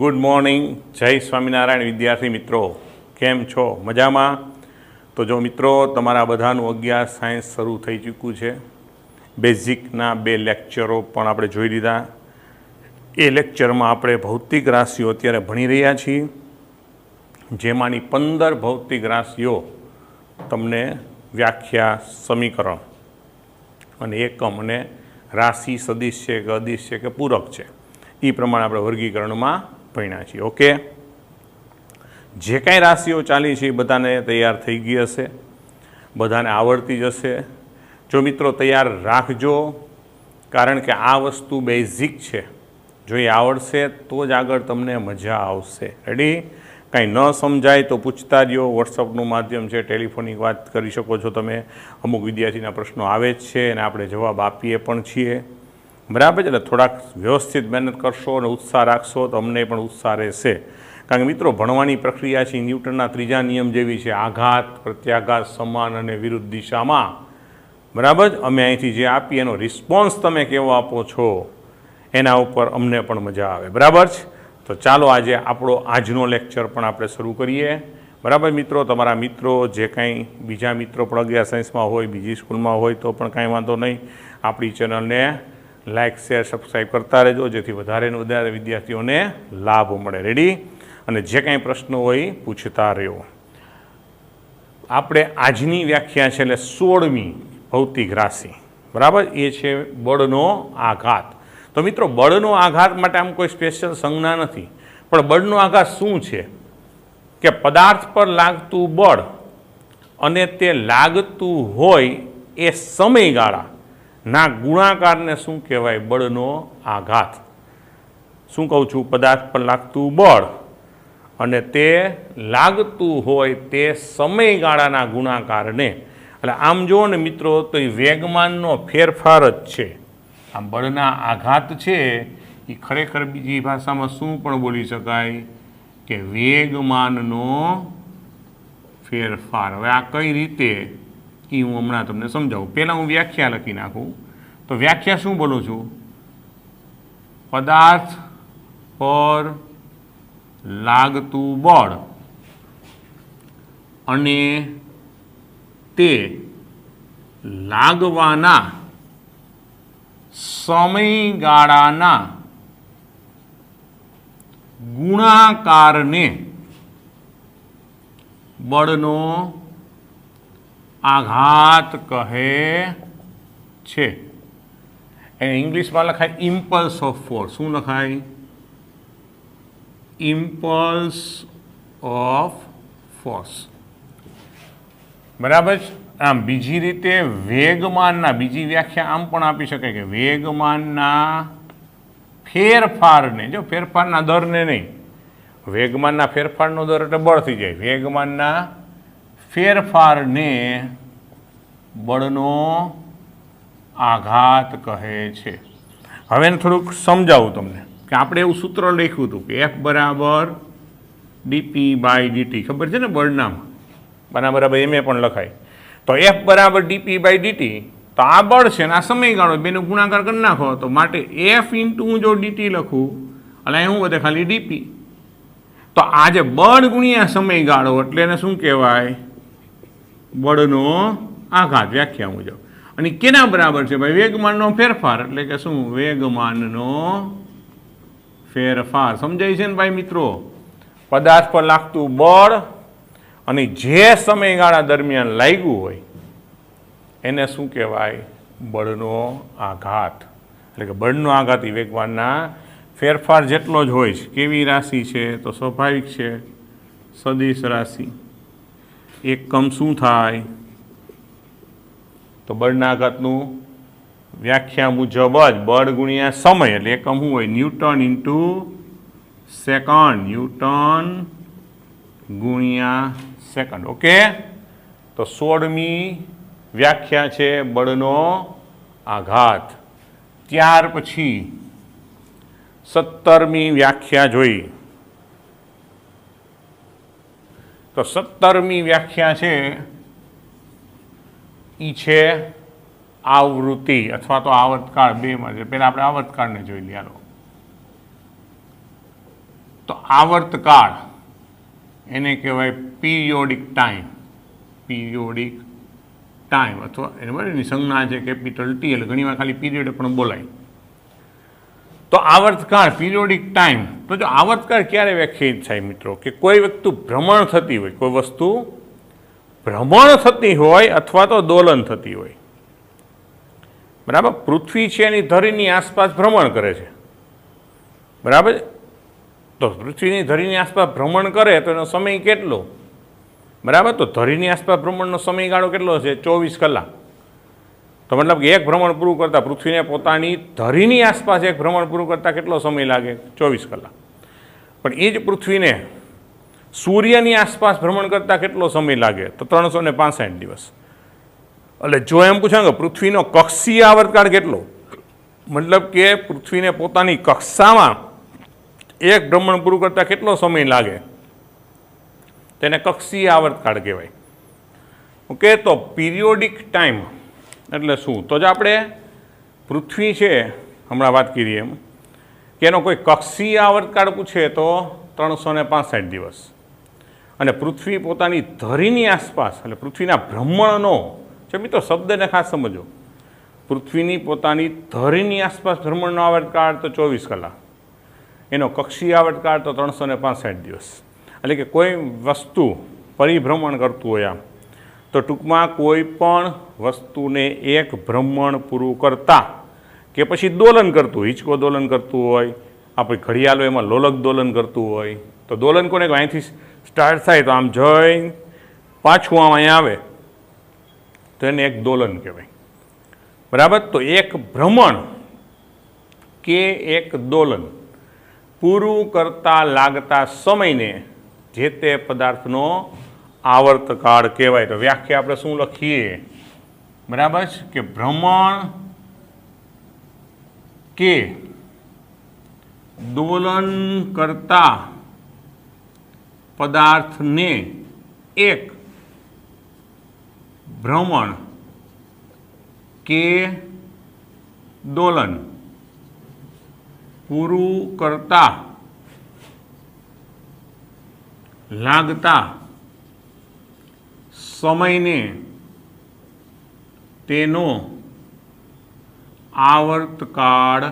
Good morning, જય સ્વામિનારાયણ વિદ્યાર્થી મિત્રો, કેમ છો? મજામાં? તો જો મિત્રો, તમારા બધાનું 11 સાયન્સ શરૂ થઈ ચૂક્યું છે. બેઝિકના 2 લેક્ચરો પણ આપણે જોઈ લીધા. એ લેક્ચરમાં આપણે ભૌતિક રાશિઓ અત્યારે ભણી રહ્યા છીએ, જેમાંની 15 ભૌતિક રાશિઓ તમને વ્યાખ્યા, સમીકરણ અને એકમ અને રાશિ સદિશ છે કે અદિશ છે કે પૂરક છે એ પ્રમાણે આપણે વર્ગીકરણમાં ભણ્યા છીએ. ઓકે, જે કાંઈ રાશિઓ ચાલી છે એ બધાને તૈયાર થઈ ગઈ હશે, બધાને આવડતી જ હશે. જો મિત્રો તૈયાર રાખજો, કારણ કે આ વસ્તુ બેઝિક છે. જો એ આવડશે તો જ આગળ તમને મજા આવશે. રેડી? કાંઈ ન સમજાય તો પૂછતા રહ્યો. વોટ્સઅપનું માધ્યમ છે, ટેલિફોનિક વાત કરી શકો છો તમે. અમુક વિદ્યાર્થીના પ્રશ્નો આવે જ છે અને આપણે જવાબ આપીએ પણ છીએ. બરાબર છે? એટલે થોડાક વ્યવસ્થિત મહેનત કરશો અને ઉત્સાહ રાખશો તો અમને પણ ઉત્સાહ રહેશે. કારણ કે મિત્રો, ભણવાની પ્રક્રિયા છે ન્યૂટનના 3જા નિયમ જેવી છે, આઘાત, પ્રત્યાઘાત, સમાન અને વિરુદ્ધ દિશામાં. બરાબર જ? અમે અહીંથી જે આપીએ એનો રિસ્પોન્સ તમે કેવો આપો છો એના ઉપર અમને પણ મજા આવે. બરાબર છે? તો ચાલો આજે આપણો આજનો લેક્ચર પણ આપણે શરૂ કરીએ. બરાબર મિત્રો? તમારા મિત્રો જે કાંઈ બીજા મિત્રો પણ 11 સાયન્સમાં હોય, બીજી સ્કૂલમાં હોય તો પણ કાંઈ વાંધો નહીં. આપણી ચેનલને લાઇક, શેર, સબસ્ક્રાઈબ કરતા રહેજો, જેથી વધારે ને વધારે વિદ્યાર્થીઓને લાભ મળે. રેડી? અને જે કાંઈ પ્રશ્નો હોય પૂછતા રહ્યો. આપણે આજની વ્યાખ્યા છે એટલે 16મી ભૌતિક રાશિ. બરાબર? એ છે બળનો આઘાત. તો મિત્રો, બળનો આઘાત માટે આમ કોઈ સ્પેશિયલ સંજ્ઞા નથી, પણ બળનો આઘાત શું છે કે પદાર્થ પર લાગતું બળ અને તે લાગતું હોય એ સમયગાળા ના ગુણાકારને શું કહેવાય? બળનો આઘાત. શું કહું છું? પદાર્થ પર લાગતું બળ અને તે લાગતું હોય તે સમયગાળાના ગુણાકારને. એટલે આમ જુઓ ને મિત્રો, તો એ વેગમાનનો ફેરફાર જ છે. આમ બળના આઘાત છે એ ખરેખર બીજી ભાષામાં શું પણ બોલી શકાય કે વેગમાનનો ફેરફાર. હવે આ કઈ રીતે એ હું હમણાં તમને સમજાવું. પહેલાં હું વ્યાખ્યા લખી નાખું. તો વ્યાખ્યા શું બોલું છું? પદાર્થ પર લાગતું બળ અને તે લાગવાના સમયગાળાના ગુણાકારને બળનો આઘાત કહે છે. એને ઇંગ્લિશમાં લખાય ઇમ્પલ્સ ઓફ ફોર્સ. શું લખાય? Impulse of force. બરાબર છે? આમ બીજી રીતે વેગમાનના, બીજી વ્યાખ્યા આમ પણ આપી શકાય કે વેગમાનના ફેરફારને, જો ફેરફારના દરને નહીં, વેગમાનના ફેરફારનો દર એટલે બળ થઈ જાય. વેગમાનના ફેરફારને બળનો આઘાત કહે છે. હવે એને થોડુંક સમજાવું તમને કે આપણે એવું સૂત્ર લખ્યું હતું કે F બરાબર dp/dt. ખબર છે ને બળનામાં? બરાબર એમ પણ લખાય. તો F બરાબર dp/dt, તો આ બળ છે ને આ સમયગાળો, બેનો ગુણાકાર કરી નાખો. તો માટે F ઇન્ટુ હું જો dt લખું એટલે અહીં શું વધે? ખાલી dp. તો આ જે બળ ગુણ્યા સમયગાળો એટલે એને શું કહેવાય? બળનો આઘાત. વ્યાખ્યા મુજબ. અને કેના બરાબર છે ભાઈ? વેગમાનનો ફેરફાર. એટલે કે શું? વેગમાનનો ફેરફાર. સમજાય છે ને ભાઈ મિત્રો? પદાર્થ પર લાગતું બળ અને જે સમયગાળા દરમિયાન લાગ્યું હોય એને શું કહેવાય? બળનો આઘાત. એટલે કે બળનો આઘાત એ વેગમાનના ફેરફાર જેટલો જ હોય છે. કેવી રાશિ છે? તો સ્વાભાવિક છે, સદિશ રાશિ. એકમ શું થાય? તો બળના આઘાતનું વ્યાખ્યા મુજબ જ બળ ગુણ્યા સમય. એટલે એકમ શું હોય? Newton into second. ન્યૂટન ગુણ્યા સેકન્ડ. ઓકે? તો 16મી વ્યાખ્યા છે બળનો આઘાત. ત્યાર પછી 17મી વ્યાખ્યા જોઈ. તો 17મી વ્યાખ્યા છે એ છે આવૃત્તિ અથવા તો આવર્તકાળ બેમાં છે. પહેલાં આપણે આવર્તકાળને જોઈ લઈએ. તો આવર્તકાળ એને કહેવાય પિરિયોડિક ટાઈમ. પિરિયોડિક ટાઈમ અથવા એની સંજ્ઞા છે કેપિટલ ટી, એટલે ઘણીવાર ખાલી પીરિયડ પણ બોલાય. તો આવર્તકાળ પિરિયોડિક ટાઈમ. તો જો આવર્તકાળ ક્યારે વ્યાખ્યાયિત થાય મિત્રો, કે કોઈ વસ્તુ ભ્રમણ થતી હોય, કોઈ વસ્તુ ભ્રમણ થતી હોય અથવા તો દોલન થતી હોય. બરાબર, પૃથ્વી છે એની ધરીની આસપાસ ભ્રમણ કરે છે. બરાબર, તો પૃથ્વીની ધરીની આસપાસ ભ્રમણ કરે તો એનો સમય કેટલો? બરાબર, તો ધરીની આસપાસ ભ્રમણનો સમયગાળો કેટલો છે? 24 કલાક. તો મતલબ કે એક ભ્રમણ પૂરું કરતાં પૃથ્વીને પોતાની ધરીની આસપાસ એક ભ્રમણ પૂરું કરતાં કેટલો સમય લાગે? 24 કલાક. પણ એ જ પૃથ્વીને સૂર્યની આસપાસ ભ્રમણ કરતાં કેટલો સમય લાગે? તો 365 દિવસ. એટલે જો એમ પૂછાય કે પૃથ્વીનો કક્ષીય આવર્તકાળ કેટલો, મતલબ કે પૃથ્વીને પોતાની કક્ષામાં એક ભ્રમણ પૂરું કરતાં કેટલો સમય લાગે, તેને કક્ષીય આવર્તકાળ કહેવાય. ઓકે, તો પિરિયોડિક ટાઈમ એટલે શું? તો જ આપણે પૃથ્વી છે હમણાં વાત કરીએ એમ કે એનો કોઈ કક્ષીય આવર્તકાળ પૂછે તો 365 દિવસ. અને પૃથ્વી પોતાની ધરીની આસપાસ એટલે પૃથ્વીના ભ્રમણનો, જો મિત્રો શબ્દને ખાસ સમજો, પૃથ્વીની પોતાની ધરીની આસપાસ ભ્રમણનો આવર્તકાળ તો 24 કલાક, એનો કક્ષીય આવર્તકાળ તો 365 દિવસ. એટલે કે કોઈ વસ્તુ પરિભ્રમણ કરતું હોય આમ, તો ટૂંકમાં કોઈ પણ વસ્તુને એક ભ્રમણ પૂરું કરતા કે પછી દોલન કરતું, હિંચકો દોલન કરતું હોય, આપણે ઘડિયાળો એમાં લોલક દોલન કરતું હોય, તો દોલન કોને અહીંથી સ્ટાર્ટ થાય તો આમ જઈ પાછું આમ અહીંયા આવે તો એને એક દોલન કહેવાય. બરાબર, તો એક ભ્રમણ કે એક દોલન પૂરું કરતા લાગતા સમયને જે તે પદાર્થનો આવર્તકાળ કહેવાય. તો વ્યાખ્યા આપણે શું લખીએ? બરાબર છે કે ભ્રમણ કે દોલન કરતા પદાર્થને એક ભ્રમણ કે દોલન પૂરું કરતા લાગતા સમયને તેનો આવર્તકાળ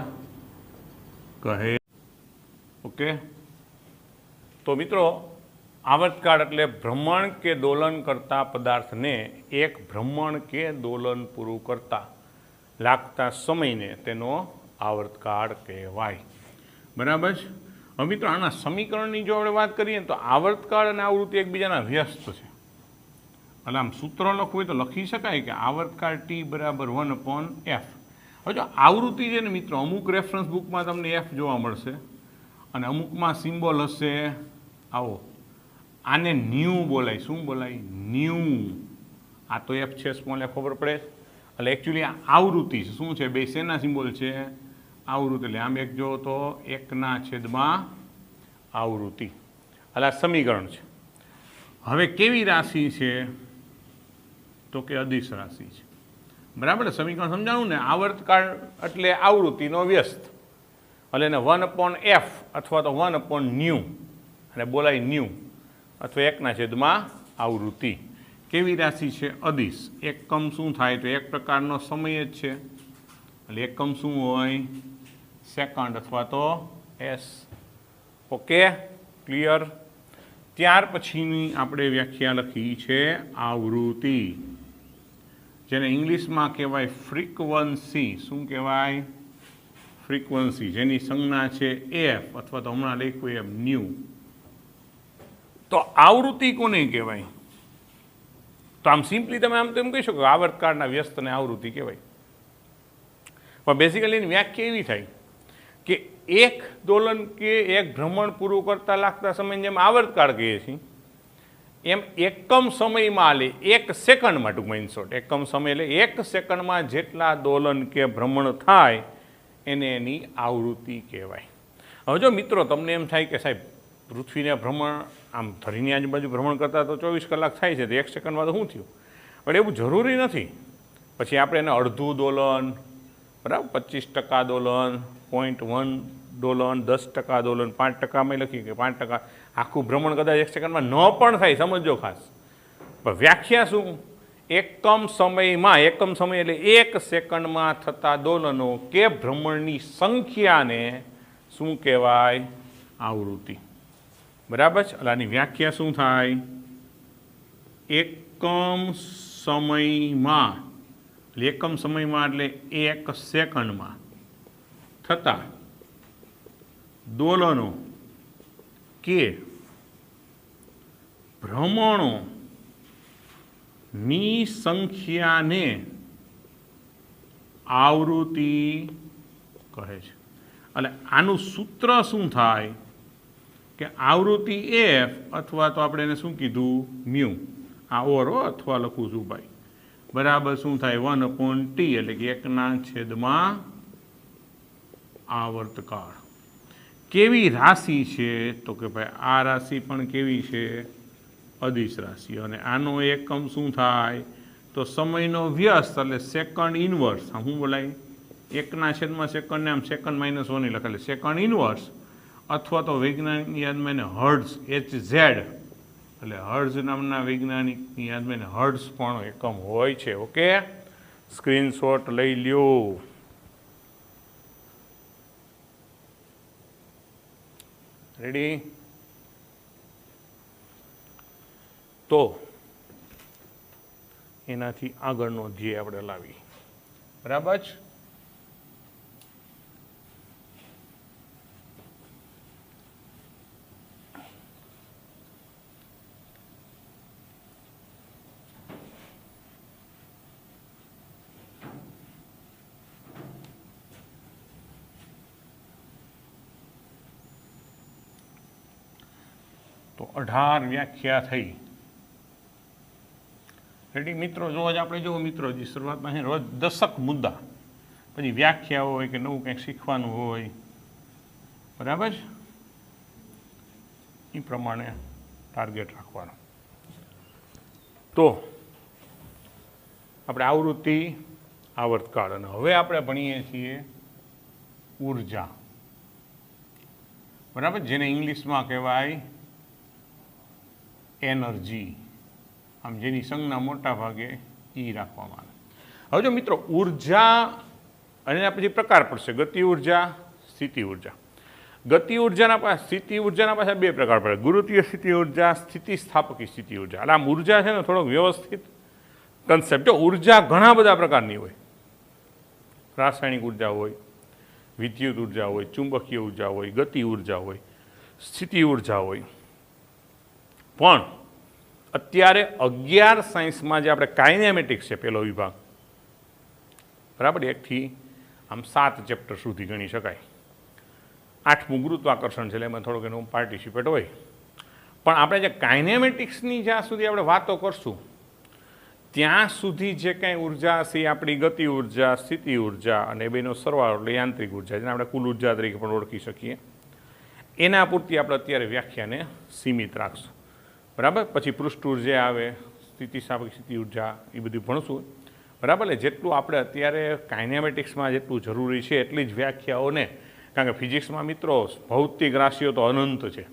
કહે. ઓકે, તો મિત્રો આવર્તકાળ એટલે ભ્રમણ કે દોલન કરતા પદાર્થને એક ભ્રમણ કે દોલન પૂરું કરતા લાગતા સમયને તેનો આવર્તકાળ કહેવાય. બરાબર છે. હવે મિત્રો આના સમીકરણની જો આપણે વાત કરીએ તો આવર્તકાળ અને આવૃત્તિ એકબીજાના વ્યસ્ત છે. એટલે આમ સૂત્ર લખવું હોય તો લખી શકાય કે આવર્તકાળ T બરાબર 1/f. હવે જો આવૃત્તિ છે ને મિત્રો, અમુક રેફરન્સ બુકમાં તમને f જોવા મળશે અને અમુકમાં સિમ્બોલ હશે આવો. આને ન્યૂ બોલાય. શું બોલાય? ન્યૂ. આ તો f છે, સ્મોલ f ખબર પડે. એટલે એકચ્યુઅલી આ આવૃત્તિ છે. શું છે? બે શેના સિમ્બોલ છે? આવૃત્તિ. એટલે આમ એક જો તો 1/, આવૃત્તિ. એટલે આ સમીકરણ છે. હવે કેવી રાશિ છે? તો કે અદિશ રાશિ છે. બરાબર, સમીકરણ સમજાણું ને? આવર્તકાળ એટલે આવૃત્તિનો વ્યસ્ત, એટલે એને 1/f અથવા તો 1/ન્યૂ અને બોલાય ન્યૂ અથવા 1/, આવૃત્તિ. કેવી રાશિ છે? અદિશ. એકમ શું થાય? તો એક પ્રકારનો સમય જ છે. એટલે એકમ શું હોય? સેકન્ડ અથવા તો s. Okay, clear. ત્યાર પછીની આપણે વ્યાખ્યા લખી છે આવૃત્તિ, જેને ઇંગ્લિશમાં કહેવાય ફ્રીક્વન્સી. શું કહેવાય? ફ્રીક્વન્સી, જેની સંજ્ઞા છે f અથવા તો હમણાં લખ્યું એમ ન્યૂ. તો આવૃત્તિ કોને કહેવાય? તો આમ સિમ્પલી તમે આમ તો એમ કહી શકો આવર્તકાળના વ્યસ્તને આવૃત્તિ કહેવાય. પણ બેઝિકલી એની વ્યાખ્યા એવી થાય કે એક દોલન કે એક ભ્રમણ પૂરું કરતા લાગતા સમયને જેમ આવર્તકાળ કહીએ છીએ એમ એકમ સમયમાં લે, એક સેકન્ડમાં, ટૂંકમાં ઇન શોર્ટ એકમ સમય એટલે એક સેકન્ડમાં જેટલા દોલન કે ભ્રમણ થાય એને એની આવૃત્તિ કહેવાય. હવે જો મિત્રો તમને એમ થાય કે સાહેબ પૃથ્વીને ભ્રમણ આમ ધરીની આજુબાજુ ભ્રમણ કરતાં તો 24 કલાક થાય છે, તો એક સેકન્ડમાં તો શું થયું? પણ એવું જરૂરી નથી. પછી આપણે એને અડધું દોલન, બરાબર, 25% દોલન, 0.1 દોલન, 10% દોલન, 5%માં લખીએ કે 5% આખું ભ્રમણ કદાચ 1 સેકન્ડમાં ન પણ થાય, સમજો ખાસ. પણ વ્યાખ્યા શું? એકમ સમયમાં, એકમ સમય એટલે 1 સેકન્ડમાં થતા દોલનો કે ભ્રમણની સંખ્યાને શું કહેવાય? આવૃત્તિ. બરાબર છે? એટલે આની વ્યાખ્યા શું થાય? એકમ સમયમાં, એકમ સમયમાં એટલે 1 સેકન્ડમાં થતા દોલનો કે ભ્રમણો ની સંખ્યાને આવૃત્તિ કહે છે. એટલે આનું સૂત્ર શું થાય કે આવૃત્તિ એફ અથવા તો આપણે એને શું કીધું? મ્યુ. આ ઓર અથવા લખું છું ભાઈ, બરાબર શું થાય? 1/t એટલે કે 1/, આવર્તકાળ. કેવી રાશિ છે? તો કે ભાઈ આ રાશિ પણ કેવી છે? અદિશ રાશિ. અને આનો એકમ શું થાય? તો સમયનો વ્યસ્ત એટલે સેકન્ડ ઇનવર્સ. શું બોલાય? 1/, સેકન્ડને આમ સેકન્ડ -1 લખે એટલે સેકન્ડ ઇનવર્સ, અથવા તો વૈજ્ઞાનિકની યાદમાં એને હર્ટ્ઝ, HZ એટલે હર્ટ્ઝ નામના વૈજ્ઞાનિકની યાદમાં એને હર્ટ્ઝ પણ એકમ હોય છે. ઓકે, સ્ક્રીનશોટ લઈ લ્યો. રેડી? તો એનાથી આગળનો ધ્યેય આપણે લાવી. બરાબર જ? તો 18 વ્યાખ્યા થઈ. રેડી મિત્રો? રોજ આપણે જુઓ મિત્રો, જે શરૂઆતમાં છે રોજ 10 મુદ્દા, પછી વ્યાખ્યા હોય કે નવું કંઈક શીખવાનું હોય. બરાબર? એ પ્રમાણે ટાર્ગેટ રાખવાનો. તો આપણે આવૃત્તિ, આવર્તકાળ, અને હવે આપણે ભણીએ છીએ ઉર્જા. બરાબર? જેને ઇંગ્લિશમાં કહેવાય એનર્જી. આમ જેની સંજ્ઞા મોટા ભાગે ઈ રાખવામાં આવે. હવે જો મિત્રો, ઉર્જા અને પછી પ્રકાર પડશે: ગતિ ઉર્જા, સ્થિતિ ઉર્જા. ગતિ ઉર્જાના સ્થિતિ ઉર્જાના પાછા 2 પ્રકાર પડે: ગુરુત્વીય સ્થિતિ ઉર્જા, સ્થિતિસ્થાપકી સ્થિતિ ઉર્જા. એટલે આમ ઉર્જા છે ને થોડોક વ્યવસ્થિત કન્સેપ્ટ. જો ઉર્જા ઘણા બધા પ્રકારની હોય. રાસાયણિક ઉર્જા હોય, વિદ્યુત ઉર્જા હોય, ચુંબકીય ઉર્જા હોય, ગતિ ઉર્જા હોય, સ્થિતિ ઉર્જા હોય. પણ અત્યારે 11 સાયન્સમાં જે આપણે કાઇનેમેટિક્સ છે, પહેલો વિભાગ, બરાબર, 1 થી આમ 7 ચેપ્ટર સુધી ગણી શકાય. 8મું ગુરુત્વાકર્ષણ છે એટલે એમાં થોડોક એનું પાર્ટિસિપેટ હોય. પણ આપણે જે કાઇનેમેટિક્સની જ્યાં સુધી આપણે વાતો કરશું ત્યાં સુધી જે કાંઈ ઉર્જા છે એ આપણી ગતિ ઉર્જા, સ્થિતિ ઉર્જા અને બેનો સરવાળો એટલે યાંત્રિક ઉર્જા, જેને આપણે કુલ ઉર્જા તરીકે પણ ઓળખી શકીએ. એના પૂરતી આપણે અત્યારે વ્યાખ્યાને સીમિત રાખશું. બરાબર? પછી પૃષ્ઠ ઉર્જા આવે, સ્થિતિસ્થાપક સ્થિતિ ઉર્જા, એ બધું ભણશું. બરાબર? એટલે જેટલું આપણે અત્યારે કાઇનેમેટિક્સમાં જેટલું જરૂરી છે એટલી જ વ્યાખ્યાઓને, કારણ કે ફિઝિક્સમાં મિત્રો ભૌતિક રાશિઓ તો અનંત છે,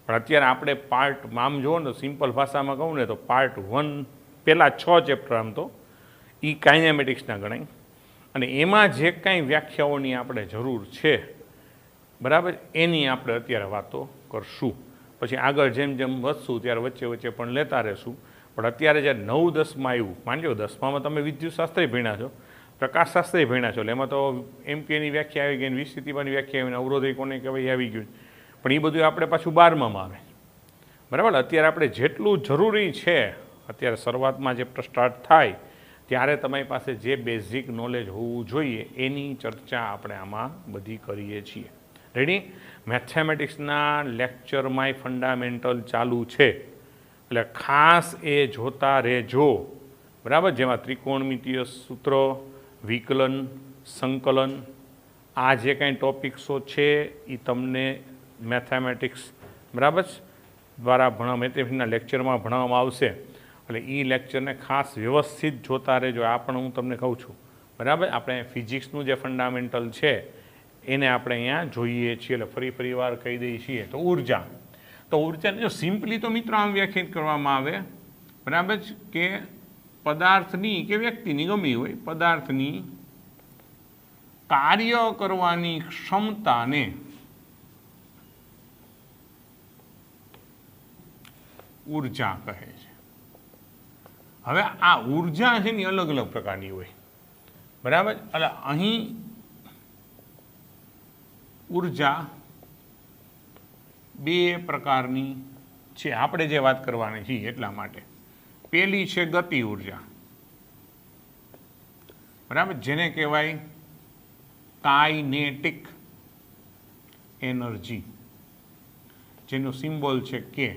પણ અત્યારે આપણે પાર્ટ આમ જુઓ ને, સિમ્પલ ભાષામાં કહું ને તો પાર્ટ 1 પહેલાં 6 ચેપ્ટર આમ તો એ કાઇનેમેટિક્સના ગણાય. અને એમાં જે કાંઈ વ્યાખ્યાઓની આપણે જરૂર છે, બરાબર, એની આપણે અત્યારે વાતો કરશું. પછી આગળ જેમ જેમ વધશું ત્યારે વચ્ચે વચ્ચે પણ લેતા રહેશું. પણ અત્યારે જે 9, 10માં આવ્યું, માનજો 10માં તમે વિદ્યુતશાસ્ત્રી ભણ્યા છો, પ્રકાશશાસ્ત્રી ભણ્યા છો, એટલે એમાં તો એમ્પિયરની વ્યાખ્યા આવી ગઈ, વિસ્થિતિમાની વ્યાખ્યા આવીને, અવરોધી કોને કહેવાય આવી ગયું. પણ એ બધું આપણે પાછું 12માં આવે. બરાબર? અત્યારે આપણે જેટલું જરૂરી છે, અત્યારે શરૂઆતમાં જે સ્ટાર્ટ થાય ત્યારે તમારી પાસે જે બેઝિક નોલેજ હોવું જોઈએ એની ચર્ચા આપણે આમાં બધી કરીએ છીએ. રેડી? મેથેમેટિક્સના લેક્ચરમાં ફંડામેન્ટલ ચાલુ છે, એટલે ખાસ એ જોતા રહેજો. બરાબર? જેમાં ત્રિકોણમિતીય સૂત્રો, વિકલન, સંકલન, આ જે કાંઈ ટોપિક્સો છે એ તમને મેથેમેટિક્સ, બરાબર, દ્વારા મેથેમેટિક્સના લેક્ચરમાં ભણાવવામાં આવશે. એટલે એ લેક્ચરને ખાસ વ્યવસ્થિત જોતા રહેજો. આ પણ હું તમને કહું છું. બરાબર? આપણે ફિઝિક્સનું જે ફંડામેન્ટલ છે એને આપણે અહીંયા જોઈએ છીએ. એટલે ફરી વાર કહી દઈએ છીએ તો ઉર્જા. તો ઉર્જાને જો સિમ્પલી તો મિત્રો આમ વ્યાખ્યાયિત કરવામાં આવે, બરાબર છે, કે પદાર્થની કે વ્યક્તિની ગમી હોય, પદાર્થની કાર્ય કરવાની ક્ષમતાને ઉર્જા કહે છે. હવે આ ઉર્જા છે ને અલગ અલગ પ્રકારની હોય, બરાબર. એટલે અહીં ઉર્જા બે પ્રકારની છે, આપણે જે વાત કરવાની છીએ એટલા માટે. પેલી છે ગતિ ઉર્જા, બરાબર, જેને કહેવાય કાઇનેટિક એનર્જી, જેનો સિમ્બોલ છે કે.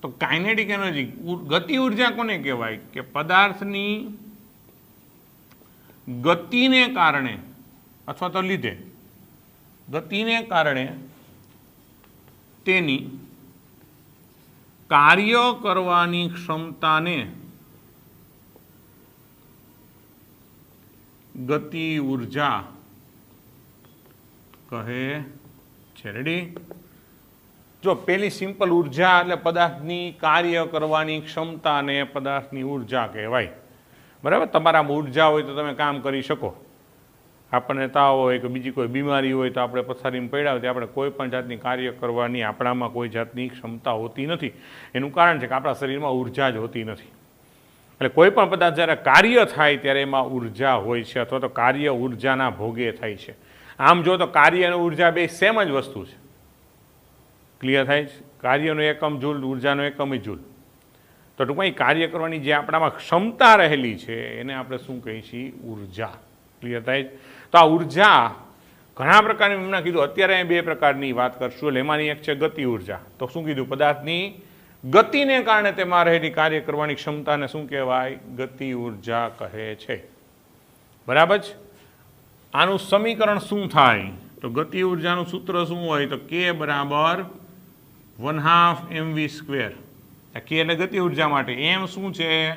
તો કાઇનેટિક એનર્જી, ગતિ ઉર્જા કોને કહેવાય? કે પદાર્થની ગતિને કારણે અથવા તો લીધે, ગતિને કારણે તેની કાર્ય કરવાની ક્ષમતાને ગતિ ઉર્જા કહે છે. રેડી? જો પેલી સિમ્પલ ઉર્જા એટલે પદાર્થની કાર્ય કરવાની ક્ષમતાને પદાર્થની ઉર્જા કહેવાય, બરાબર. તમારામાં ઉર્જા હોય તો તમે કામ કરી શકો. આપણને તાવ હોય કે બીજી કોઈ બીમારી હોય તો આપણે પથારીમાં પડ્યા હોય તો આપણે કોઈ પણ જાતની કાર્ય કરવાની આપણામાં કોઈ જાતની ક્ષમતા હોતી નથી. એનું કારણ છે કે આપણા શરીરમાં ઉર્જા જ હોતી નથી. એટલે કોઈ પણ પદાર્થ જ્યારે કાર્ય થાય ત્યારે એમાં ઉર્જા હોય છે, અથવા તો કાર્ય ઉર્જાના ભોગે થાય છે. આમ જો તો કાર્ય અને ઉર્જા બે સેમ જ વસ્તુ છે. ક્લિયર થાય છે? કાર્યનો એકમ જૂલ, ઉર્જાનો એકમ જૂલ. તો ટૂંકમાં કાર્ય કરવાની જે આપણામાં ક્ષમતા રહેલી છે એને આપણે શું કહીએ છીએ? ઉર્જા. ક્લિયર થાય? તો આ ઉર્જા ઘણા પ્રકારની એમના કીધું. અત્યારે બે પ્રકારની વાત કરશું. એટલે એમાંની એક છે ગતિ ઉર્જા. તો શું કીધું? પદાર્થની ગતિને કારણે તેમાં રહેલી કાર્ય કરવાની ક્ષમતાને શું કહેવાય? ગતિ ઉર્જા કહે છે. બરાબર છે? આનું સમીકરણ શું થાય? તો ગતિ ઉર્જાનું સૂત્ર શું હોય? તો કે બરાબર 1/2 mv². કે એટલે ગતિ ઉર્જા માટે. એમ શું છે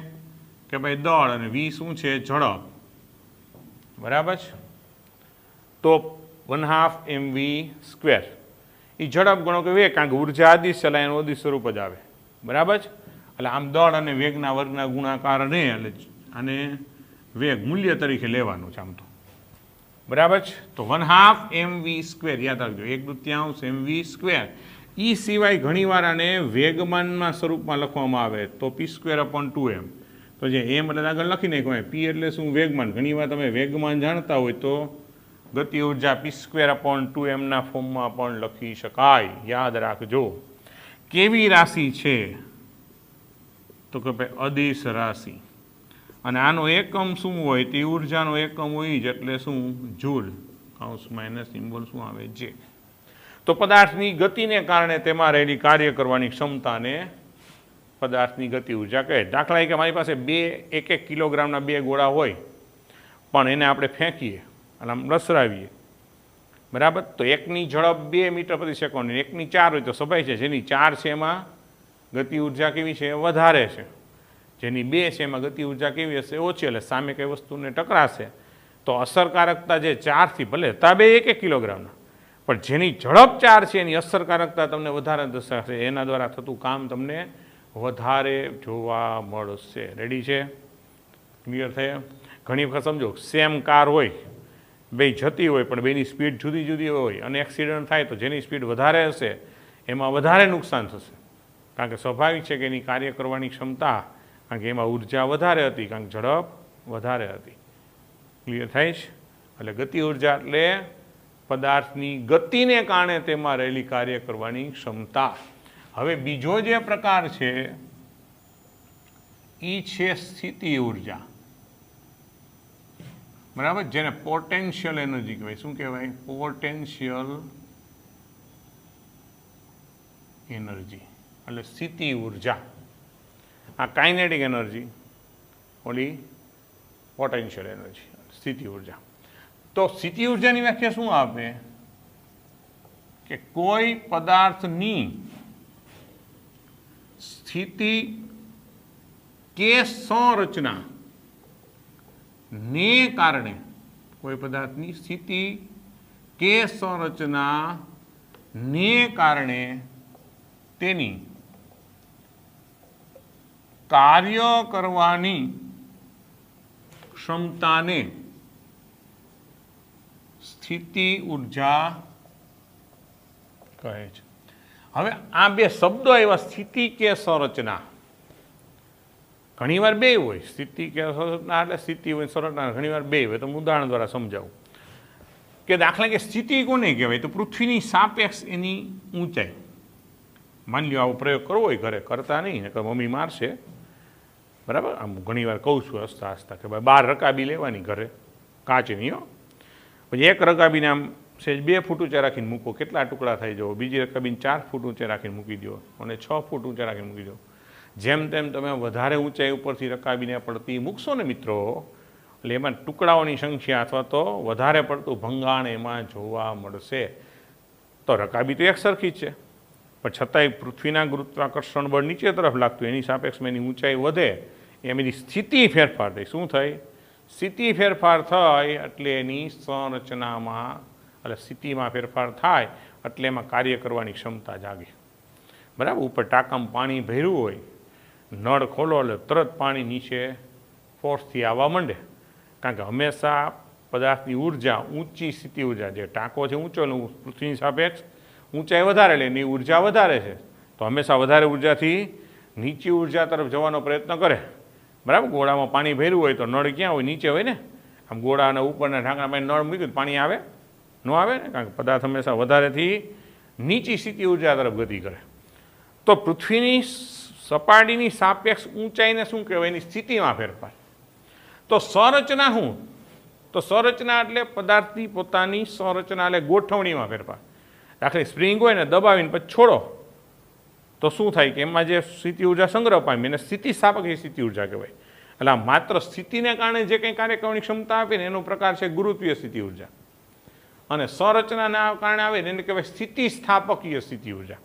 કે ભાઈ દળ, અને વી શું છે? ઝડપ. બરાબર છે? તો 1/2 mv². એ ઝડપ ગણો કે વેગ, કારણ કે ઉર્જા આદિશ ચલાય એનું અદિશ સ્વરૂપ જ આવે. બરાબર છે? એટલે આમ દળ અને વેગના વર્ગના ગુણાકારને એટલે આને વેગ મૂલ્ય તરીકે લેવાનું છે આમ તો. બરાબર છે? તો 1/2 mv². યાદ રાખજો, 1/2 mv². એ સિવાય ઘણીવાર આને વેગમાનના સ્વરૂપમાં લખવામાં આવે તો p²/2m. તો જે એમ એટલે આગળ લખી નાખ્યું, પી એટલે શું? વેગમાન. ઘણીવાર તમે વેગમાન જાણતા હોય તો ગતિ ઉર્જા p²/2m ના ફોર્મમાં પણ લખી શકાય. યાદ રાખજો. કેવી રાશિ છે? તો કે ભાઈ અદિશ રાશિ. અને આનો એકમ શું હોય? તે ઉર્જાનો એકમ હોય જ, એટલે શું? જૂલ. કૌંસમાં એને સિમ્બોલ શું આવે? જે. તો પદાર્થની ગતિને કારણે તેમાં રહેલી કાર્ય કરવાની ક્ષમતાને પદાર્થની ગતિ ઉર્જા કહે. દાખલા કે મારી પાસે 1 કિલોગ્રામના 2 ગોળા હોય, પણ એને આપણે ફેંકીએ અને આમ લસરાવીએ, બરાબર. તો એકની ઝડપ 2 મીટર પ્રતિ સેકન્ડ, એકની 4 હોય તો સ્વાભાવિક છે જેની 4 છે એમાં ગતિ ઉર્જા કેવી છે? વધારે છે. જેની 2 છે એમાં ગતિ ઉર્જા કેવી હશે? ઓછી. એટલે સામે કઈ વસ્તુને ટકરાશે તો અસરકારકતા જે 4થી, ભલે તા 2 1 કિલોગ્રામના, પણ જેની ઝડપ 4 છે એની અસરકારકતા તમને વધારે દર્શાવશે. એના દ્વારા થતું કામ તમને વધારે જોવા મળશે. રેડી છે? ક્લિયર થયા? ઘણી વખત સમજો, સેમ કાર હોય, બે જતી હોય પણ બેની સ્પીડ જુદી જુદી હોય અને એક્સિડન્ટ થાય તો જેની સ્પીડ વધારે હશે એમાં વધારે નુકસાન થશે. કારણ કે સ્વાભાવિક છે કે એની કાર્ય કરવાની ક્ષમતા, કારણ કે એમાં ઉર્જા વધારે હતી, કારણ કે ઝડપ વધારે હતી. ક્લિયર થાય છે? એટલે ગતિ ઉર્જા એટલે પદાર્થની ગતિને કારણે તેમાં રહેલી કાર્ય કરવાની ક્ષમતા. હવે બીજો જે પ્રકાર છે એ છે સ્થિતિ ઉર્જા. બરાબર? જેને પોટેન્શિયલ એનર્જી કહેવાય. શું કહેવાય? પોટેન્શિયલ એનર્જી એટલે સ્થિતિ ઉર્જા. આ કાઇનેટિક એનર્જી, ઓલી પોટેન્શિયલ એનર્જી, સ્થિતિ ઉર્જા. તો સ્થિતિ ઉર્જાની વ્યાખ્યા શું આપે? કે કોઈ પદાર્થની સ્થિતિ કે સંરચના ને કારણે, કોઈ પદાર્થની સ્થિતિ કે સંરચના ને કારણે તેની કાર્ય કરવાની ક્ષમતાને સ્થિતિ ઉર્જા કહે છે. હવે આ બે શબ્દો આવ્યા, સ્થિતિ કે સંરચના. ઘણીવાર બે હોય, સ્થિતિ કે સંરચના એટલે સ્થિતિ હોય, સંરચના ઘણીવાર બે હોય. તો હું ઉદાહરણ દ્વારા સમજાવું કે દાખલા કે સ્થિતિ કોને કહેવાય? તો પૃથ્વીની સાપેક્ષ એની ઊંચાઈ. માની લો આવો પ્રયોગ કરવો હોય ઘરે, કરતા નહીં કે મમ્મી મારશે, બરાબર? આમ ઘણીવાર કહું છું હસતા હસતા કે ભાઈ 12 રકાબી લેવાની ઘરે, કાચની હો. પછી એક રકાબીને આમ સહેજ 2 ફૂટ ઊંચા રાખીને મૂકો, કેટલા ટુકડા થઈ જાઓ. બીજી રકાબીને 4 ફૂટ ઊંચે રાખીને મૂકી દો અને 6 ફૂટ ઊંચા રાખીને મૂકી દો. જેમ તેમ તમે વધારે ઊંચાઈ ઉપરથી રકાબીને પડતી મૂકશો ને મિત્રો, એટલે એમાં ટુકડાઓની સંખ્યા અથવા તો વધારે પડતું ભંગાણ એમાં જોવા મળશે. તો રકાબી તો એક સરખી જ છે, પણ છતાંય પૃથ્વીના ગુરુત્વાકર્ષણ બળ નીચે તરફ લાગતું, એની સાપેક્ષમાં એની ઊંચાઈ વધે, એમ એની સ્થિતિ ફેરફાર થઈ. શું થઈ? સ્થિતિ ફેરફાર થઈ એટલે એની સંરચનામાં એટલે સ્થિતિમાં ફેરફાર થાય એટલે એમાં કાર્ય કરવાની ક્ષમતા જાગે. બરાબર? ઉપર ટાંકામાં પાણી ભર્યું હોય, નળ ખોલો એટલે તરત પાણી નીચે ફોર્સથી આવવા માંડે, કારણ કે હંમેશા પદાર્થની ઉર્જા ઊંચી સ્થિતિ ઉર્જા, જે ટાંકો છે ઊંચો એટલે પૃથ્વીની સાપેક્ષ ઊંચાઈ વધારે એટલે એની ઉર્જા વધારે છે, તો હંમેશા વધારે ઉર્જાથી નીચી ઉર્જા તરફ જવાનો પ્રયત્ન કરે. બરાબર? ગોળામાં પાણી ભર્યું હોય તો નળ ક્યાં હોય? નીચે હોય ને. આમ ગોળાના ઉપરના ઢાંકણા પાસે નળ મૂક્યું પાણી આવે? ન આવે ને, કારણ કે પદાર્થ હંમેશા વધારેથી નીચી સ્થિતિ ઉર્જા તરફ ગતિ કરે. તો પૃથ્વીની સપાટીની સાપેક્ષ ઊંચાઈને શું કહેવાય? એની સ્થિતિમાં ફેરફાર. તો સંરચના શું? તો સંરચના એટલે પદાર્થની પોતાની સંરચના એટલે ગોઠવણીમાં ફેરફાર. દાખલે સ્પ્રિંગ હોય ને, દબાવીને પછી છોડો તો શું થાય કે એમાં જે સ્થિતિ ઉર્જા સંગ્રહ પામી એને સ્થિતિસ્થાપક એ સ્થિતિ ઉર્જા કહેવાય. એટલે આ માત્ર સ્થિતિને કારણે જે કંઈ કાર્ય કરવાની ક્ષમતા આપે ને એનો પ્રકાર છે ગુરુત્વીય સ્થિતિ ઉર્જા, અને સંરચનાના કારણે આવે ને એને કહેવાય સ્થિતિસ્થાપકીય સ્થિતિ ઉર્જા.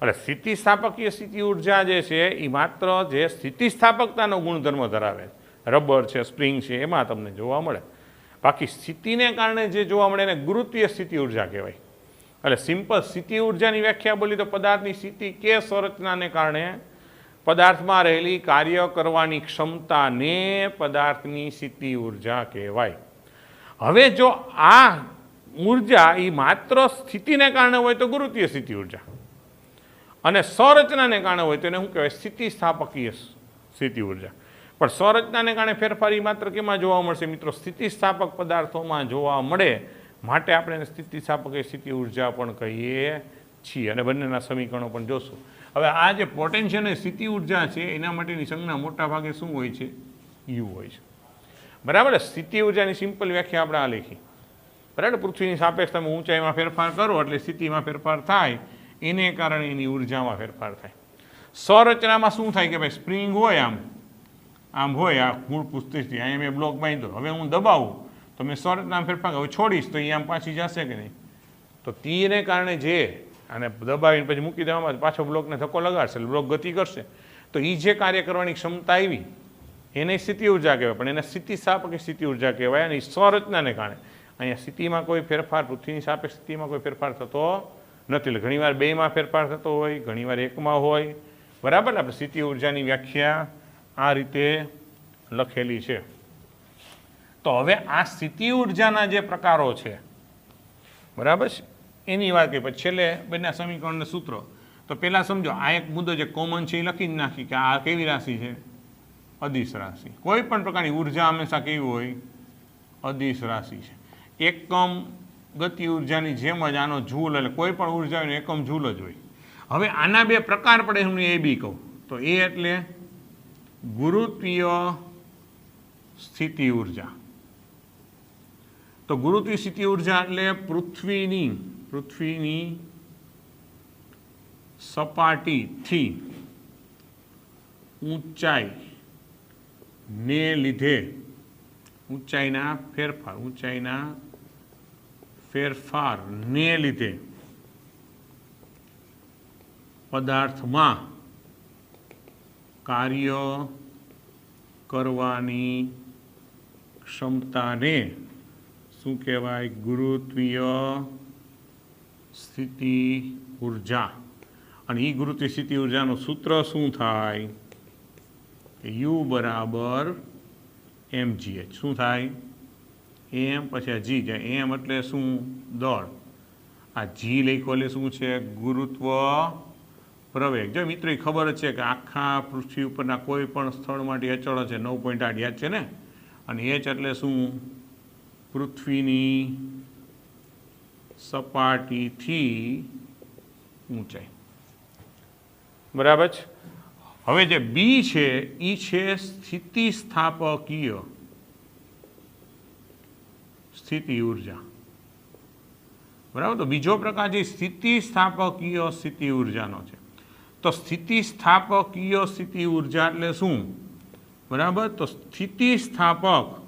એટલે સ્થિતિસ્થાપકીય સ્થિતિ ઉર્જા જે છે એ માત્ર જે સ્થિતિસ્થાપકતાનો ગુણધર્મ ધરાવે, રબર છે, સ્પ્રિંગ છે, એમાં તમને જોવા મળે. બાકી સ્થિતિને કારણે જે જોવા મળે એને ગુરુત્વીય સ્થિતિ ઉર્જા કહેવાય. એટલે સિમ્પલ સ્થિતિ ઉર્જાની વ્યાખ્યા બોલી તો પદાર્થની સ્થિતિ કે સંરચનાને કારણે પદાર્થમાં રહેલી કાર્ય કરવાની ક્ષમતાને પદાર્થની સ્થિતિ ઉર્જા કહેવાય. હવે જો આ ઉર્જા એ માત્ર સ્થિતિને કારણે હોય તો ગુરુત્વીય સ્થિતિ ઉર્જા, અને સંરચનાને કારણે હોય તો એને શું કહેવાય? સ્થિતિસ્થાપકીય સ્થિતિ ઉર્જા. પણ સંરચનાને કારણે ફેરફાર એ માત્ર કેમાં જોવા મળશે મિત્રો? સ્થિતિસ્થાપક પદાર્થોમાં જોવા મળે, માટે આપણે એને સ્થિતિસ્થાપક સ્થિતિ ઉર્જા પણ કહીએ છીએ, અને બંનેના સમીકરણો પણ જોશું. હવે આ જે પોટેન્શિયલ અને સ્થિતિ ઉર્જા છે એના માટેની સંજ્ઞા મોટા ભાગે શું હોય છે? યુ હોય છે. બરાબર? સ્થિતિ ઉર્જાની સિમ્પલ વ્યાખ્યા આપણે આ લખી. બરાબર? પૃથ્વીની સાપેક્ષ તમે ઊંચાઈમાં ફેરફાર કરો એટલે સ્થિતિમાં ફેરફાર થાય, એને કારણે એની ઉર્જામાં ફેરફાર થાય. સંરચનામાં શું થાય કે ભાઈ સ્પ્રિંગ હોય, આમ હોય, આ મૂળ પુસ્તકથી અહીંયા મેં બ્લોક બાંધ્યો, હવે હું દબાવું તો મેં સંરચનામાં ફેરફાર હવે છોડીશ તો એ આમ પાછી જશે કે નહીં? તો તીને કારણે જે આને દબાવીને પછી મૂકી દેવામાં પાછો બ્લોકને ધક્કો લગાડશે એટલે બ્લોક ગતિ કરશે, તો એ જે કાર્ય કરવાની ક્ષમતા આવી એને સ્થિતિ ઉર્જા કહેવાય. પણ એને સ્થિતિસ્થાપક સ્થિતિ ઉર્જા કહેવાય. અને સંરચનાને કારણે અહીંયા સ્થિતિમાં કોઈ ફેરફાર, પૃથ્વીની સાપેક્ષ સ્થિતિમાં કોઈ ફેરફાર થતો નથી. એટલે ઘણીવાર 2માં ફેરફાર થતો હોય, ઘણીવાર 1માં હોય. બરાબર? આપણે સ્થિતિ ઉર્જાની વ્યાખ્યા આ રીતે લખેલી છે. તો હવે આ સ્થિતિ ઉર્જાના જે પ્રકારો છે, બરાબર છે, એની વાત કરીએ. પછી છેલ્લે બંને સમીકરણના સૂત્રો. તો પહેલાં સમજો, આ એક મુદ્દો જે કોમન છે એ લખી જ નાખી કે આ કેવી રાશિ છે? અદિશ રાશિ. કોઈ પણ પ્રકારની ઉર્જા હંમેશા કેવી હોય? અદિશ રાશિ છે. એકમ ગતિ ઉર્જાની જેમ જ આનો જૂલ, એટલે કોઈ પણ ઉર્જા હોય એકમ જૂલ જ હોય. હવે આના બે પ્રકાર પડે, હું એ બી કહું તો એ એટલે ગુરુત્વીય સ્થિતિ ઉર્જા. તો ગુરુત્વીય સ્થિતિ ઉર્જા એટલે પૃથ્વીની સપાટીથી ઊંચાઈ ને લીધે ઊંચાઈના ફેરફારને લીધે પદાર્થમાં કાર્ય કરવાની ક્ષમતાને શું કહેવાય? ગુરુત્વીય સ્થિતિ ઉર્જા. અને એ ગુરુત્વીય સ્થિતિ ઉર્જાનું સૂત્ર શું થાય? યુ બરાબર mgh. શું થાય? એમ પછી આ જી જાય. એમ એટલે શું? દળ. આ જી લખ્યું એટલે શું છે? ગુરુત્વ પ્રવેગ. જો મિત્રો એ ખબર જ છે કે આખા પૃથ્વી ઉપરના કોઈ પણ સ્થળ માટે અચળ છે 9.8 યાદ છે ને. અને એચ એટલે શું? પૃથ્વીની સપાટીથી ઊંચાઈ. બરાબર છે. હવે જે બી છે એ છે સ્થિતિસ્થાપકીય સ્થિતિ ઉર્જા. બરાબર. તો બીજો પ્રકાર જે સ્થિતિસ્થાપકીય સ્થિતિ ઉર્જાનો છે. તો સ્થિતિસ્થાપકીય સ્થિતિ ઉર્જા એટલે શું? બરાબર. તો સ્થિતિસ્થાપક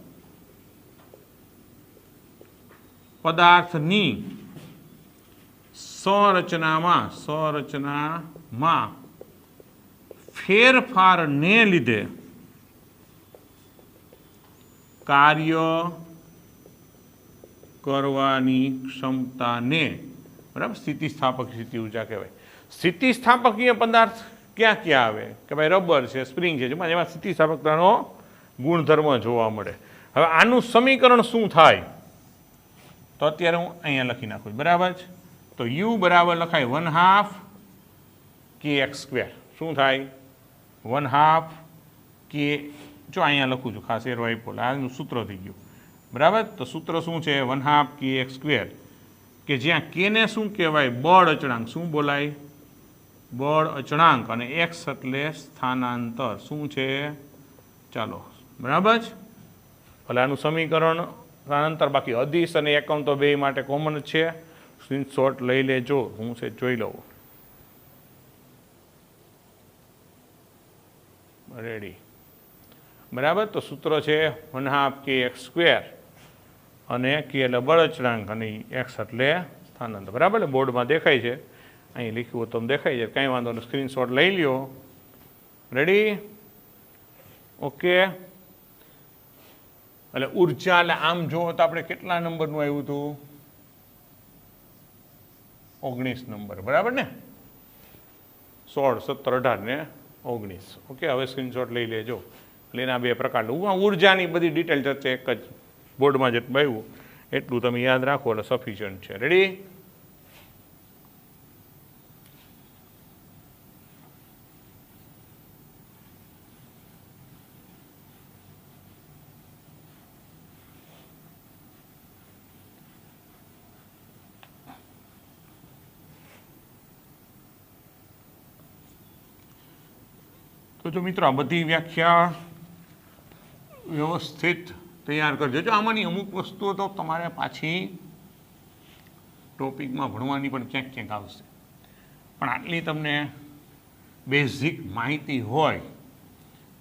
પદાર્થની સંરચનામાં ફેરફારને લીધે કાર્ય કરવાની ક્ષમતાને બરાબર સ્થિતિસ્થાપક સ્થિતિ ઉર્જા કહેવાય. સ્થિતિસ્થાપકીય પદાર્થ ક્યાં ક્યાં આવે? કે ભાઈ રબર છે, સ્પ્રિંગ છે, જેમાં સ્થિતિસ્થાપકતાનો ગુણધર્મ જોવા મળે. હવે આનું સમીકરણ શું થાય? તો અત્યારે હું અહીંયા લખી નાખું. બરાબર છે. તો યુ બરાબર લખાય 1/2 kx². શું થાય? 1/2 k. જો અહીંયા લખું છું ખાસ એરો આપ્યો, આનું સૂત્ર થઈ ગયું. બરાબર. તો સૂત્ર શું છે? 1/2 kx². કે જ્યાં કે ને શું કહેવાય? બળ અચળાંક. શું બોલાય? બળ અચળાંક. અને એક્સ એટલે સ્થાનાંતર. શું છે? ચાલો. બરાબર છે. ભલે આનું સમીકરણ સ્થાનાંતર, બાકી અદિશ અને એકમ તો બે માટે કોમન જ છે. સ્ક્રીનશોટ લઈ લેજો, હું છે જોઈ લઉં. રેડી. બરાબર. તો સૂત્ર છે 1/2 kx². અને કે એટલે બળ અચળાંક અને એક્સ એટલે સ્થાનાંતર. બરાબર. બોર્ડમાં દેખાય છે, અહીં લખ્યું હોય તો દેખાય છે, કાંઈ વાંધો નહીં. સ્ક્રીનશોટ લઈ લ્યો. રેડી? ઓકે. એટલે ઉર્જા એટલે આમ જુઓ તો આપણે કેટલા નંબરનું આવ્યું હતું? 19 નંબર. બરાબર ને? 16, 17, 18 ને 19. ઓકે. હવે સ્ક્રીનશોટ લઈ લેજો. એટલે એના બે પ્રકાર. ઉર્જાની બધી ડિટેલ ચર્ચા એક જ બોર્ડમાં જેટલું આવ્યું એટલું તમે યાદ રાખો એટલે સફિશિયન્ટ છે. રેડી? તો જો મિત્રો આ બધી વ્યાખ્યા વ્યવસ્થિત તૈયાર કરજો. જો આમાંની અમુક વસ્તુઓ તો તમારે પાછી ટોપિકમાં ભણવાની પણ ક્યાંક ક્યાંક આવશે, પણ આટલી તમને બેઝિક માહિતી હોય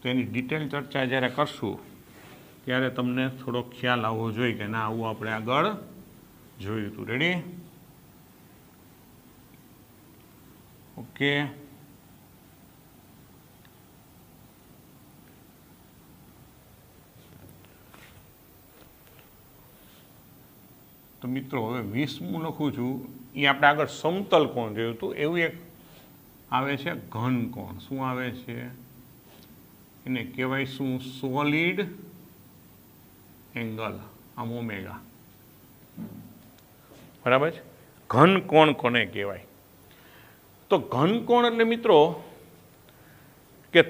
તો એની ડિટેલ ચર્ચા જ્યારે કરશું ત્યારે તમને થોડો ખ્યાલ આવવો જોઈએ કે ના આવું આપણે આગળ જોયું હતું. રેડી? ઓકે. તો મિત્રો હવે 20મું લખું છું. એ આપણે આગળ સમતલ કોણ જોયું હતું, એવું એક આવે છે ઘન કોણ. શું આવે છે? એને કહેવાય શું? Solid angle. આમ ઓમેગા. બરાબર છે? ઘન કોણ કોને કહેવાય? તો ઘન કોણ એટલે મિત્રો કે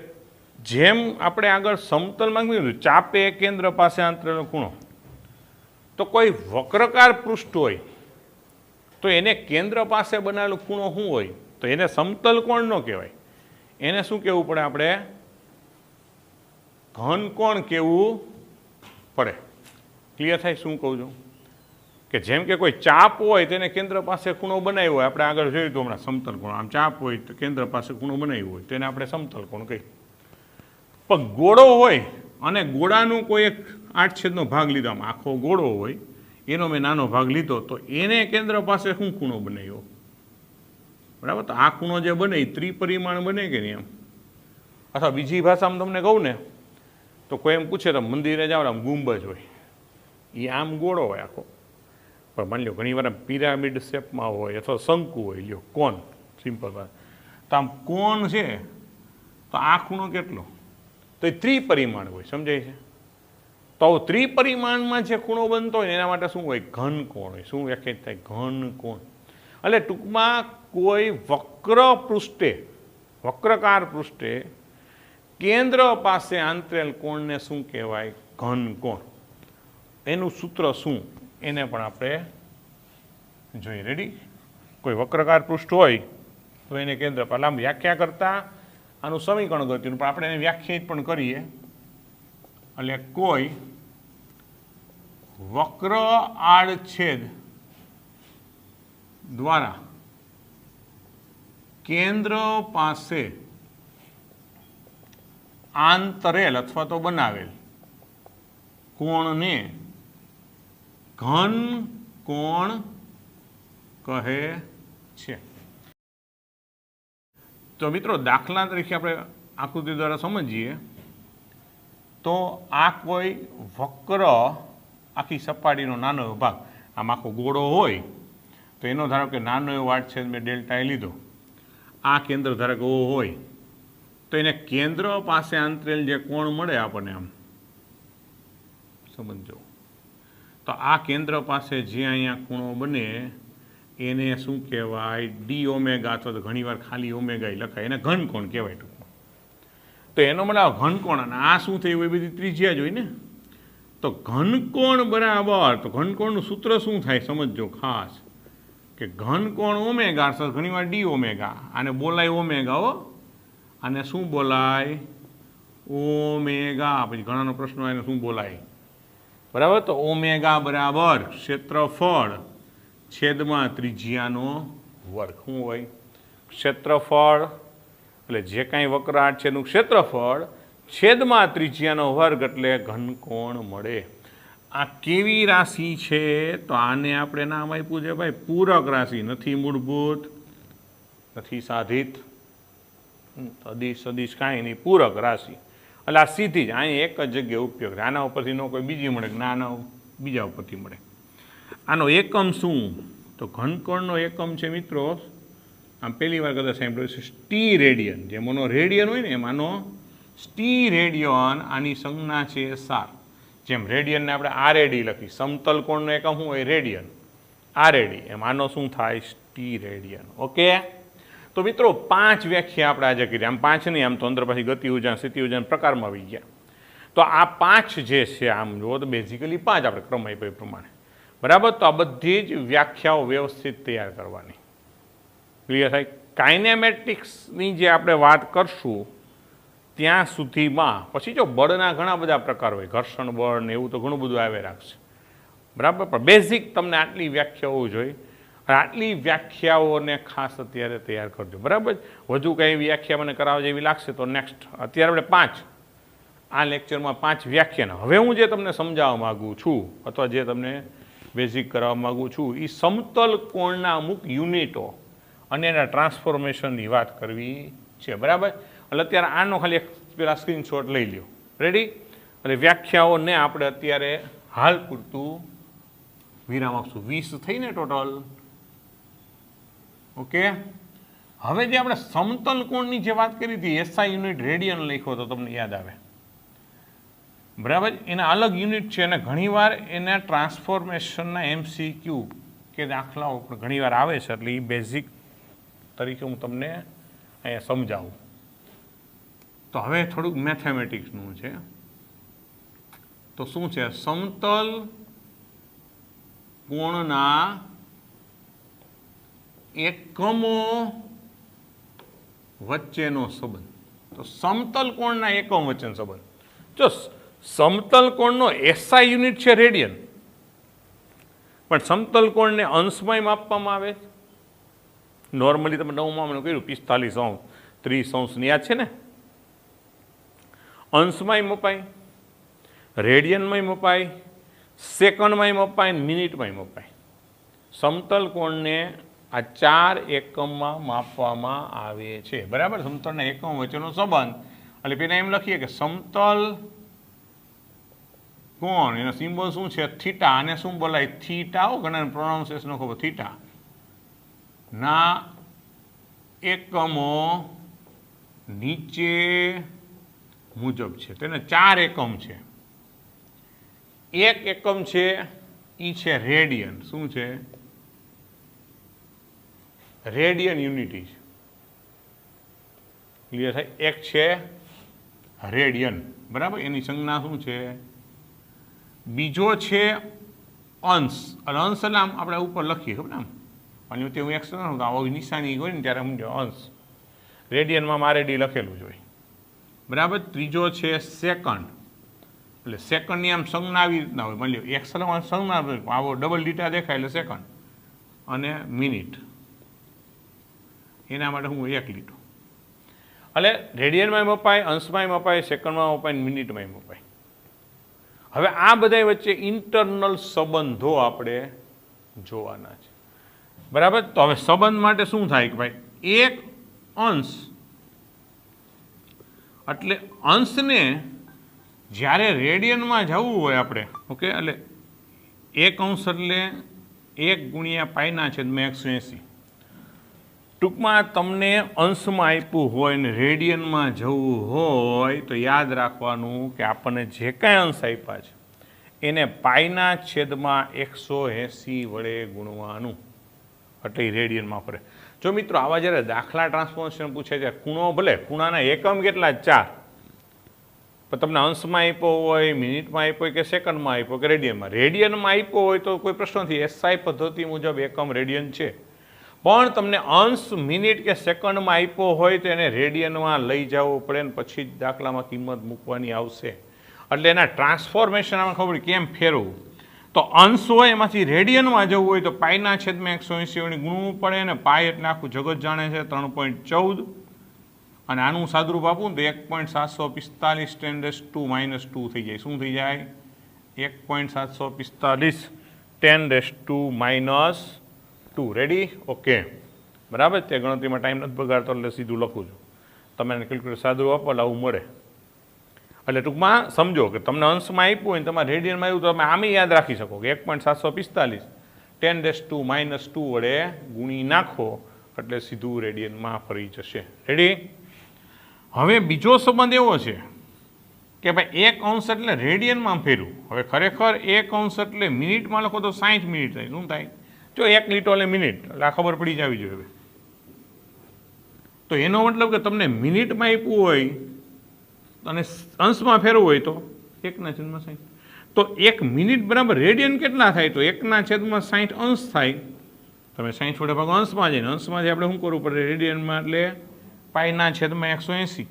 જેમ આપણે આગળ સમતલમાં કીધું ચાપે કેન્દ્ર પાસે આંતરેલો ખૂણો, તો કોઈ વક્રકાર પૃષ્ઠ હોય તો એને કેન્દ્ર પાસે બનાવેલો ખૂણો શું હોય? તો એને સમતલ કોણ ન કહેવાય. એને શું કહેવું પડે? આપણે ઘન કોણ કહેવું પડે. ક્લિયર થાય શું કહું છું? કે જેમ કે કોઈ ચાપ હોય તેને કેન્દ્ર પાસે ખૂણો બનાવ્યો હોય, આપણે આગળ જોયું તો હમણાં સમતલ કોણ. આમ ચાપ હોય તો કેન્દ્ર પાસે ખૂણો બનાવ્યો હોય તેને આપણે સમતલ કોણ કહીએ. પણ ગોળો હોય અને ગોળાનું કોઈ એક 8/6 ભાગ લીધો, આમ આખો ગોળો હોય એનો મેં નાનો ભાગ લીધો, તો એને કેન્દ્ર પાસે શું ખૂણો બનાવ્યો? બરાબર. તો આ ખૂણો જે બને એ ત્રિપરિમાણ બને કે નહીં? એમ. અથવા બીજી ભાષામાં તમને કહું ને તો કોઈ એમ પૂછે તો મંદિરે જાઓ આમ ગુંબજ હોય, એ આમ ગોળો હોય આખો, પણ માની લો ઘણીવાર પિરામિડ શેપમાં હોય અથવા શંકુ હોય, લ્યો કોન સિમ્પલ વાત, તો આમ કોન છે તો આ ખૂણો કેટલો, તો એ ત્રિપરિમાણ હોય, સમજાય છે? તો ત્રિપરિમાણમાં જે ખૂણો બનતો હોય એના માટે શું હોય? ઘન કોણ હોય. શું વ્યાખ્યાયિત થાય? ઘન કોણ. એટલે ટૂંકમાં કોઈ વક્ર પૃષ્ઠે, વક્રકાર પૃષ્ઠે કેન્દ્ર પાસે આંતરેલ કોણને શું કહેવાય? ઘન કોણ. એનું સૂત્ર શું એને પણ આપણે જોઈએ. રેડી? કોઈ વક્રકાર પૃષ્ઠ હોય તો એને કેન્દ્ર પર, આમ વ્યાખ્યા કરતા આનું સમીકરણ ગતિનું, પણ આપણે એને વ્યાખ્યાયિત પણ કરીએ. એટલે કોઈ વક્ર આડછેદ દ્વારા કેન્દ્ર પાસે આંતરેલ અથવા તો બનાવેલ કોણને ઘન કોણ કહે છે. તો મિત્રો દાખલા તરીકે આપણે આકૃતિ દ્વારા સમજીએ તો આ કોઈ વક્ર આખી સપાટીનો નાનો એવો ભાગ, આમ આખો ગોળો હોય તો એનો ધારો કે નાનો એવો આડછેદ મેં ડેલ્ટા એ લીધો, આ કેન્દ્ર ધારો કે ઓ હોય તો એને કેન્દ્ર પાસે આંતરેલ જે કોણ મળે આપણને, આમ સમજો તો આ કેન્દ્ર પાસે જે અહીંયા ખૂણો બને એને શું કહેવાય? ડી ઓમેગા, અથવા તો ઘણીવાર ખાલી ઓમેગા લખાય, એને ઘન કોણ કહેવાય ટૂંકમાં. તો એનો મને ઘન કોણ, અને આ શું થયું એ બધી ત્રિજ્યા જ હોય ને. તો ઘન કોણ બરાબર, તો ઘન કોણનું સૂત્ર શું થાય સમજો ખાસ, કે ઘન કોણ ઓમેગા, ઘણીવાર ડી ઓમેગા, આને બોલાય ઓમેગા. હો, આને શું બોલાય? ઓમેગા. પછી ઘણાનો પ્રશ્ન હોય એને શું બોલાય? બરાબર. તો ઓમેગા બરાબર ક્ષેત્રફળ છેદમાં ત્રિજ્યાનો વર્ગ. શું હોય? ક્ષેત્રફળ એટલે જે કાંઈ વક્ર આડછેદનું ક્ષેત્રફળ છેદમાં ત્રિજ્યાનો વર્ગ એટલે ઘન કોણ મળે. આ કેવી રાશિ છે? તો આને આપણે નામ આપ્યું છે ભાઈ પૂરક રાશિ. નથી મૂળભૂત, નથી સાધિત, સદીશ સદીશ કાંઈ નહીં, પૂરક રાશિ. એટલે આ સીધી જ અહીં એક જ જગ્યાએ ઉપયોગ થાય. આના ઉપરથી ન કોઈ બીજી મળે કે ના આના બીજા ઉપરથી મળે. આનો એકમ શું? તો ઘનકોણનો એકમ છે મિત્રો, આમ પહેલી વાર કદાચ સાંભળ્યું છે, સ્ટી રેડિયન. જેમાંનો રેડિયન હોય ને એમાંનો સ્ટી રેડિયન. આની સંજ્ઞા છે સાર. જેમ રેડિયનને આપણે આરએડી લખી, સમતલ કોણનો એકમ શું હોય? રેડિયન. આરએડી. એમ આનો શું થાય? સ્ટી રેડિયન. ઓકે. તો મિત્રો 5 વ્યાખ્યા આપણે આજે કરી. આમ 5 નહીં, આમ તો અંદર પાછી ગતિ ઉર્જા, સ્થિતિ ઉર્જા પ્રકારમાં આવી ગયા. તો આ 5 જે છે આમ જુઓ તો બેઝિકલી 5 આપણે ક્રમ આપ્યો એ પ્રમાણે. બરાબર. તો આ બધી જ વ્યાખ્યાઓ વ્યવસ્થિત તૈયાર કરવાની. ક્લિયર થાય? કાઇનેમેટિક્સની જે આપણે વાત કરશું ત્યાં સુધીમાં પછી જો બળના ઘણા બધા પ્રકાર હોય, ઘર્ષણ બળ ને એવું તો ઘણું બધું આવે રાખશે. બરાબર. પણ બેઝિક તમને આટલી વ્યાખ્યાઓ જોઈએ. આટલી વ્યાખ્યાઓને ખાસ અત્યારે તૈયાર કરજો. બરાબર. વધુ કંઈ વ્યાખ્યા મને કરાવવા જેવી લાગશે તો નેક્સ્ટ. અત્યારે આપણે 5 આ લેક્ચરમાં 5 વ્યાખ્યાન. હવે હું જે તમને સમજાવવા માગું છું અથવા જે તમને બેઝિક કરાવવા માગું છું એ સમતલ કોણના અમુક યુનિટો અને એના ટ્રાન્સફોર્મેશનની વાત કરવી છે. બરાબર. એટલે અત્યારે આનો ખાલી એક પેલા સ્ક્રીનશોટ લઈ લ્યો. રેડી? એટલે વ્યાખ્યાઓને આપણે અત્યારે હાલ પૂરતું વિરામ આપશું. 20 થઈને ટોટલ. ઓકે. હવે જે આપણે સમતલ કોણની જે વાત કરી હતી, એસઆઈ યુનિટ રેડિયન લખ્યો તો તમને યાદ આવે. બરાબર. એના અલગ યુનિટ છે અને ઘણીવાર એના ટ્રાન્સફોર્મેશનના MCQ કે દાખલાઓ પણ ઘણીવાર આવે છે. એટલે એ બેઝિક તરીકે હું તમને અહીંયા સમજાવું. તો હવે થોડુંક મેથેમેટિક્સનું છે. તો શું છે? સમતલ કોણના એકમો વચ્ચેનો સંબંધ. તો સમતલ કોણના એકમ વચ્ચેનો સંબંધ. જો સમતલ કોણનો એસઆઈ યુનિટ છે રેડિયન, પણ સમતલ કોણને અંશમાં માપવામાં આવે. નોર્મલી તમે 9માં કર્યું 45 અંશ 30 અંશની યાદ છે ને. અંશમાંય મપાય, રેડિયનમાંય મપાય, સેકન્ડમાંય મપાય, મિનિટમાંય મપાય. સમતલ કોણને આ 4 એકમમાં માપવામાં આવે છે. બરાબર. સમતલના એકમ વચ્ચેનો સંબંધ. એટલે પેલા એમ લખીએ કે સમતલ કોણ, એનો સિમ્બોલ શું છે? થીટા. આને શું બોલાય? થીટા. ઘણા પ્રોનાઉન્સિએશન ખબર, થીટા. ના એકમો નીચે મુજબ છે. તેને 4 એકમ છે. એક એકમ છે એ છે રેડિયન. શું છે? રેડિયન યુનિટી છે. ક્લિયર થાય? એક છે રેડિયન, બરાબર. એની સંજ્ઞા શું છે? બીજો છે અંશ. અને અંશ એટલે આમ આપણે ઉપર લખીએ, ખબર ને, આમ અને તે હું એક્સટર્નલ આવો નિશાની હોય ને ત્યારે સમજો અંશ. રેડિયનમાં મારે ડી લખેલું જ હોય, બરાબર. ત્રીજો છે સેકન્ડ. એટલે સેકન્ડની આમ સંજ્ઞા આવી રીતના હોય. માની લો એક્સલમાં સંજ્ઞા આવો ડબલ લીટા દેખાય એટલે સેકન્ડ. અને મિનિટ, એના માટે હું 1 લીટો. એટલે રેડિયનમાં મપાય, અંશમાં મપાય, સેકન્ડમાં મપાય, મિનિટમાં મપાય. હવે આ બધા વચ્ચે ઇન્ટરનલ સંબંધો આપણે જોવાના છે, બરાબર. તો હવે સંબંધ માટે શું થાય કે ભાઈ એક અંશ એટલે અંશને જ્યારે રેડિયનમાં જવું હોય આપણે, ઓકે, એટલે 1 અંશ એટલે 1 ગુણ્યા પાઈના છેદમાં 180. ટૂંકમાં તમને અંશમાં આપ્યું હોય ને રેડિયનમાં જવું હોય તો યાદ રાખવાનું કે આપણને જે કાંઈ અંશ આપ્યા છે એને પાઈના છેદમાં 180 વડે ગુણવાનું, એટલે રેડિયનમાં ફરે. જો મિત્રો આવા જ્યારે દાખલા ટ્રાન્સફોર્મેશન પૂછે છે, ખૂણો ભલે ખૂણાના એકમ કેટલા 4, પણ તમને અંશમાં આપ્યો હોય, મિનિટમાં આપ્યો હોય કે સેકન્ડમાં આપ્યો કે રેડિયનમાં આપ્યો હોય તો કોઈ પ્રશ્ન નથી. એસઆઈ પદ્ધતિ મુજબ એકમ રેડિયન છે. પણ તમને અંશ, મિનિટ કે સેકન્ડમાં આપ્યો હોય તો એને રેડિયનમાં લઈ જવો પડે ને પછી જ દાખલામાં કિંમત મૂકવાની આવશે. એટલે એના ટ્રાન્સફોર્મેશન આમાં ખબર કેમ ફેરવું. તો અંશ હોય એમાંથી રેડિયનમાં જવું હોય તો પાઈના છેદમાં 180 વડે ગુણવું પડે ને પાઈ એટલે આખું જગત જાણે છે 3.14. અને આનું સાદુરૂપ આપું તો 1.745 10⁻² થઈ જાય. શું થઈ જાય? 1.745 10⁻². રેડી? ઓકે, બરાબર. તે ગણતરીમાં ટાઈમ નથી બગાડતો એટલે સીધું લખું છું. તમે એને કેલ્ક્યુલેટર સાદુરૂપ આપો એટલે આવું મળે. એટલે ટૂંકમાં સમજો કે તમને અંશમાં આપ્યું હોય ને તમારે રેડિયનમાં આવ્યું તો તમે આમે યાદ રાખી શકો કે 1.745 10⁻² વડે ગુણી નાખો એટલે સીધું રેડિયનમાં ફરી જશે. રેડી? હવે બીજો સંબંધ એવો છે કે ભાઈ 1 અંશ એટલે રેડિયનમાં ફેરવું. હવે ખરેખર 1 અંશ એટલે મિનિટમાં લખો તો 60 મિનિટ થાય. શું થાય? જો 1 લીટો એટલે મિનિટ, એટલે આ ખબર પડી જવી જોઈએ. તો એનો મતલબ કે તમને મિનિટમાં આપ્યું હોય અને અંશમાં ફેરવું હોય તો 1/60. તો 1 મિનિટ બરાબર રેડિયન કેટલા થાય? તો 1/60 અંશ થાય. તમે 60 વડે ભાગો અંશમાં જઈને, અંશમાંથી આપણે શું કરવું પડે? રેડિયનમાં એટલે પાઈના છેદમાં 180.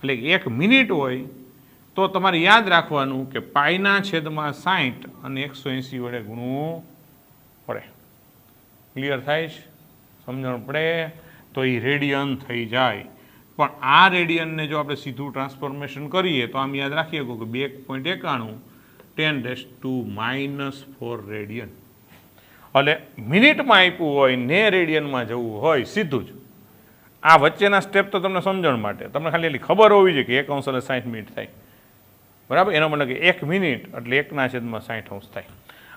એટલે 1 મિનિટ હોય તો તમારે યાદ રાખવાનું કે પાઈના છેદમાં 60 અને 180 વડે ગુણવું પડે. ક્લિયર થાય છે? સમજણ પડે? તો એ રેડિયન થઈ જાય. પણ આ રેડિયનને જો આપણે સીધું ટ્રાન્સફોર્મેશન કરીએ તો આમ યાદ રાખીએ કે 2.91 10⁻⁻4 રેડિયન. એટલે મિનિટમાં આપ્યું હોય ને રેડિયનમાં જવું હોય સીધું જ. આ વચ્ચેના સ્ટેપ તો તમને સમજણ માટે, તમને ખાલી એટલી ખબર હોવી જોઈએ કે 1 અંશ એટલે 60 મિનિટ થાય, બરાબર. એનો મતલબ કે 1 મિનિટ એટલે 1/60 અંશ થાય.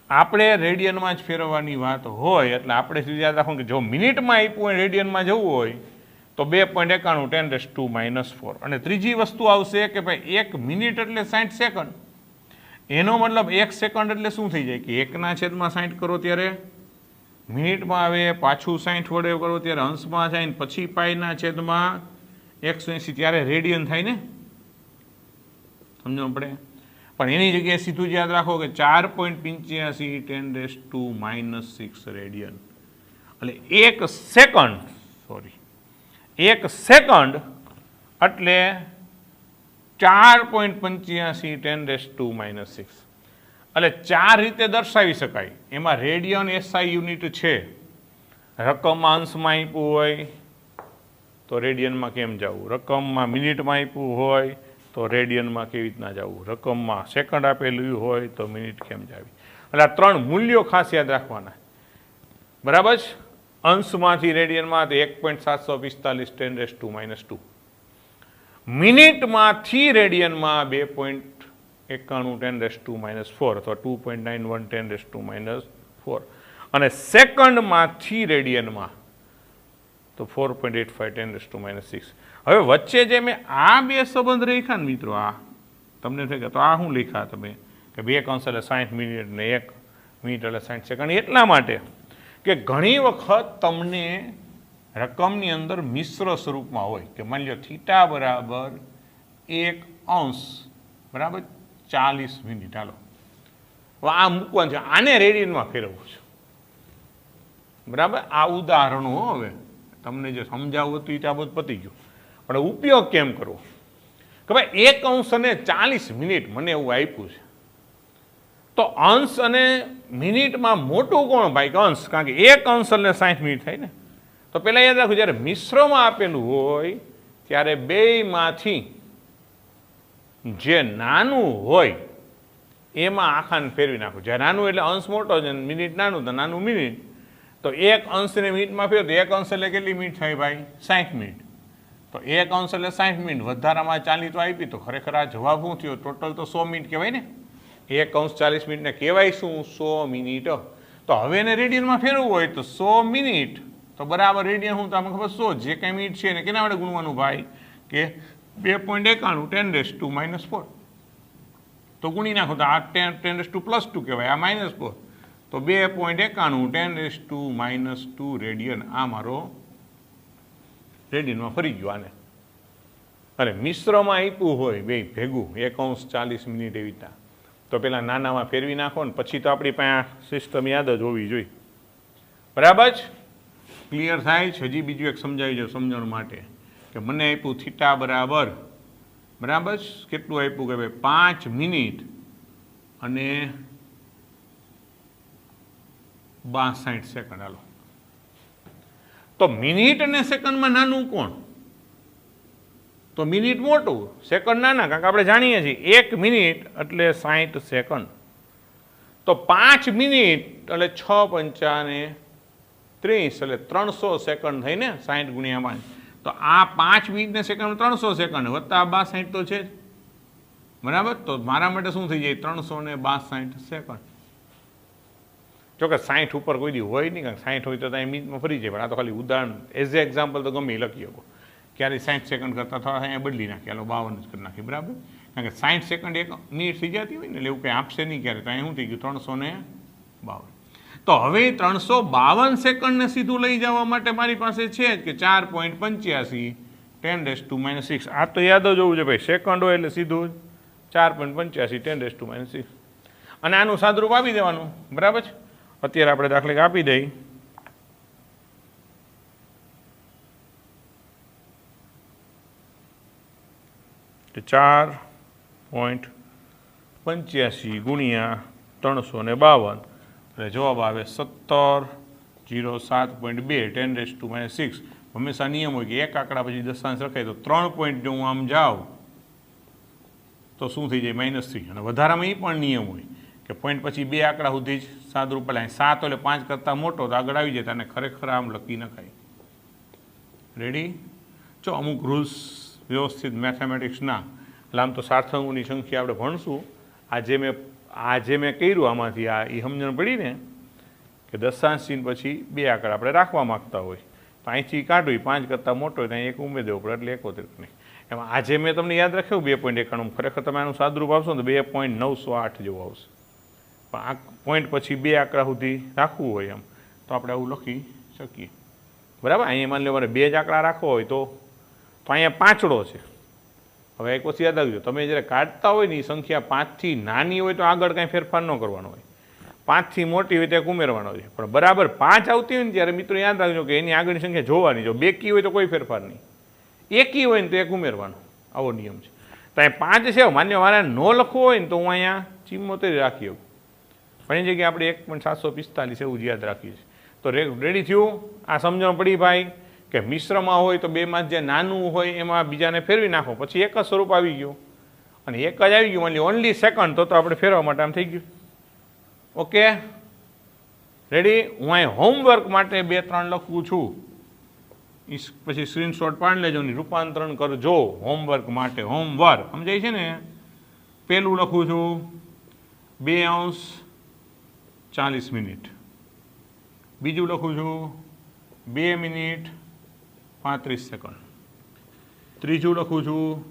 આપણે રેડિયનમાં જ ફેરવવાની વાત હોય એટલે આપણે સીધું યાદ રાખવું કે જો મિનિટમાં આપ્યું હોય રેડિયનમાં જવું હોય તો 2.91 10⁻⁻4. અને ત્રીજી વસ્તુ આવશે કે ભાઈ 1 મિનિટ એટલે 60 સેકન્ડ. એનો મતલબ 1 સેકન્ડ એટલે શું થઈ જાય કે 1/60 કરો ત્યારે મિનિટમાં આવે, પાછું 60 વડે કરો ત્યારે અંશમાં થાય ને પછી પાઈના છેદમાં 180 ત્યારે રેડિયન થાય ને. સમજવું પડે? પણ એની જગ્યાએ સીધું જ યાદ રાખો કે 4.85 10⁻6 રેડિયન. એટલે 1 સેકન્ડ, સોરી, 1 સેકન્ડ એટલે 4.85 10⁻6. એટલે 4 રીતે દર્શાવી શકાય. એમાં રેડિયન એસઆઈ યુનિટ છે. રકમમાં અંશમાં આપ્યું હોય તો રેડિયનમાં કેમ જવું, રકમમાં મિનિટમાં આપ્યું હોય તો રેડિયનમાં કેવી રીતના જવું, રકમમાં સેકન્ડ આપેલું હોય તો મિનિટ કેમ જાવી. એટલે આ 3 મૂલ્યો ખાસ યાદ રાખવાના, બરાબર છે. અંશમાંથી રેડિયનમાં તો 1.745 10⁻². મિનિટમાંથી રેડિયનમાં 91×10⁻⁴ અથવા 2.91×10⁻⁴ અને સેકન્ડમાંથી રેડિયનમાં તો 4.85×10⁻⁶. હવે વચ્ચે જે મેં આ બે સંબંધ લખ્યા ને મિત્રો, આ તમને થઈ ગયા તો આ શું લખ્યા તમે કે 2 અંશ એટલે 60 મિનિટ ને 1 મિનિટ એટલે 60 સેકન્ડ? એટલા માટે કે ઘણી વખત તમને રકમની અંદર મિશ્ર સ્વરૂપમાં હોય કે માની લો થીટા બરાબર 1 અંશ બરાબર 40 મિનિટ. હાલો હવે આ મૂકવાનું છે, આને રેડિયનમાં ફેરવવું છે બરાબર. આ ઉદાહરણો હવે તમને જે સમજાવવું હતું એ તો આ બધું પતી ગયું, પણ ઉપયોગ કેમ કરવો કે ભાઈ 1 અંશ અને 40 મિનિટ મને એવું આપ્યું છે, તો અંશ અને મિનિટમાં મોટું કોણ ભાઈ કે અંશ? કારણ કે 1 અંશ એટલે 60 મિનિટ થાય ને. તો પહેલાં યાદ રાખવું, જ્યારે મિશ્રમાં આપેલું હોય ત્યારે બેયમાંથી જે નાનું હોય એમાં આખાને ફેરવી નાખું. જ્યારે નાનું એટલે અંશ મોટો છે, મિનિટ નાનું તો નાનું મિનિટ. તો 1 અંશને મિનિટમાં ફેરવો તો 1 અંશ એટલે કેટલી મિનિટ થાય ભાઈ? 60 મિનિટ. તો 1 અંશ એટલે 60 મિનિટ, વધારામાં 40 તો આપી, તો ખરેખર આ જવાબ શું થયો? ટોટલ તો 100 મિનિટ કહેવાય ને. 1 અંશ 40 મિનિટને કહેવાય શું? 100 મિનિટ. તો હવે એને રેડિયનમાં ફેરવવું હોય તો 100 મિનિટ તો બરાબર રેડિયન શું? તો આપણે ખબર 100 જે કંઈ મિનિટ છે એને કેના વડે ગુણવાનું ભાઈ કે 2.91×10⁻⁴. તો ગુણી નાખો તો આ 10⁻² કહેવાય, આ -4. તો 2.91×10⁻² રેડિયન આ મારો રેડિયનમાં ફરી ગયો આને. અને મિશ્રમાં આપ્યું હોય બે ભેગું 1 અંશ 40 મિનિટ એવી રીતના, તો પેલા નાનામાં ફેરવી નાખો ને પછી તો આપણી પાસે સિસ્ટમ યાદ જ હોવી જોઈએ. બરાબર જ ક્લિયર થાય છે? હજી બીજું એક સમજાવી દો સમજણ માટે કે મને આપ્યું થીટા બરાબર બરાબર કેટલું આપ્યું કે ભાઈ 5 મિનિટ અને 62 સેકન્ડ. હાલો તો મિનિટ અને સેકન્ડમાં નાનું કોણ? તો મિનિટ મોટું, સેકન્ડ નાના, કારણ કે આપણે જાણીએ છીએ 1 મિનિટ એટલે 60 સેકન્ડ. તો 5 મિનિટ એટલે 6 પંચાને 30 એટલે 300 સેકન્ડ થઈને 60 ગુણ્યા 5. તો આ 5 મિનિટને સેકન્ડ 300 સેકન્ડ વત્તા 62 તો છે જ બરાબર. તો મારા માટે શું થઈ જાય? 362 સેકન્ડ. જોકે 60 ઉપર કોઈ દી હોય નહીં, કારણ કે 60 હોય તો ત્યાં મિનિટમાં ફરી જાય, પણ આ તો ખાલી ઉદાહરણ એઝ એ એક્ઝામ્પલ તો ગમે લખી શકો. ક્યારે 60 સેકન્ડ કરતાં થોડા અહીંયા બદલી નાખીએ, હાલો 52 જ કરી નાખીએ બરાબર. કારણ કે 60 સેકન્ડ 1 મિનિટ થઈ જતી હોય ને એટલે એવું કંઈ આપશે નહીં ક્યારે. તો અહીંયા શું થઈ ગયું? 352. તો હવે 352 સેકન્ડને સીધું લઈ જવા માટે મારી પાસે છે જ કે 4.85 10⁻⁶. આ તો યાદ જ હોવું છે ભાઈ, સેકન્ડ હોય એટલે સીધું 4.85 10⁻⁶. અને આનું સાદરૂપ આપી દેવાનું બરાબર છે. અત્યારે આપણે દાખલે આપી દઈ કે 4.85 ગુણ્યા 352 એટલે જવાબ આવે 1707.2 10⁻⁶. હંમેશા નિયમ હોય કે એક આંકડા પછી દશાંશ રખાય તો 3 પોઈન્ટ જો હું આમ જાઉં તો શું થઈ જાય? -3. અને વધારામાં એ પણ નિયમ હોય કે પોઈન્ટ પછી 2 આંકડા સુધી જ સાદરૂપ પહેલાં 7 એટલે 5 કરતાં મોટો તો આગળ આવી જાય, અને ખરેખર આમ લખી નખાય. રેડી? જો અમુક રૂલ્સ વ્યવસ્થિત મેથેમેટિક્સના એટલે આમ તો સાર્થંગોની સંખ્યા આપણે ભણશું. આજે મેં કર્યું આમાંથી આ એ સમજણ પડી ને કે દશાંશ ચિહ્ન પછી 2 આંકડા આપણે રાખવા માગતા હોય તો અહીંથી કાઢવું 5 કરતાં મોટો હોય ત્યાં 1 ઉમેરી દેવો પડે એટલે 71 નહીં. એમાં આજે મેં તમને યાદ રાખ્યું 2.91, ખરેખર તમે આનું સાદરૂપ આપશો ને તો 2.908 જેવું આવશે. પણ આ પોઈન્ટ પછી 2 આંકડા સુધી રાખવું હોય એમ તો આપણે આવું લખી શકીએ બરાબર. અહીંયા માની લો મારે 2 જ આંકડા રાખવો હોય તો અહીંયા પાંચડો છે. હવે એક વસ્તુ યાદ રાખજો, તમે જ્યારે કાઢતા હોય ને એ સંખ્યા 5થી નાની હોય તો આગળ કાંઈ ફેરફાર ન કરવાનો હોય, 5થી મોટી હોય તો એક ઉમેરવાનો હોય. પણ બરાબર 5 આવતી હોય ને ત્યારે મિત્રો યાદ રાખજો કે એની આગળની સંખ્યા જોવાની. જો બેકી હોય તો કોઈ ફેરફાર નહીં, એકી હોય ને તો એક ઉમેરવાનો, આવો નિયમ છે. તો અહીંયા 5 છે, માન્ય મારે ન લખવો હોય ને તો હું અહીંયા 74 રાખી શકું, પણ એની જગ્યાએ આપણે 1.745 એવું જ યાદ રાખીએ છીએ. તો રેડી થયું? આ સમજણ પડી ભાઈ કે મિશ્રમાં હોય તો બેમાં જે નાનું હોય એમાં બીજાને ફેરવી નાખો, પછી એક જ સ્વરૂપ આવી ગયું. અને એક જ આવી ગયું માની ઓનલી સેકન્ડ, તો આપણે ફેરવા માટે આમ થઈ ગયું. Okay ready? હું અહીં હોમવર્ક માટે 2-3 લખું છું, પછી સ્ક્રીનશોટ પાડી લેજો ને રૂપાંતરણ કરજો હોમવર્ક માટે. હોમવર્ક સમજાય છે ને? પહેલું લખું છું 2 અંશ 40 મિનિટ, બીજું લખું છું 2 મિનિટ 35 સેકન્ડ, ત્રીજું લખું છું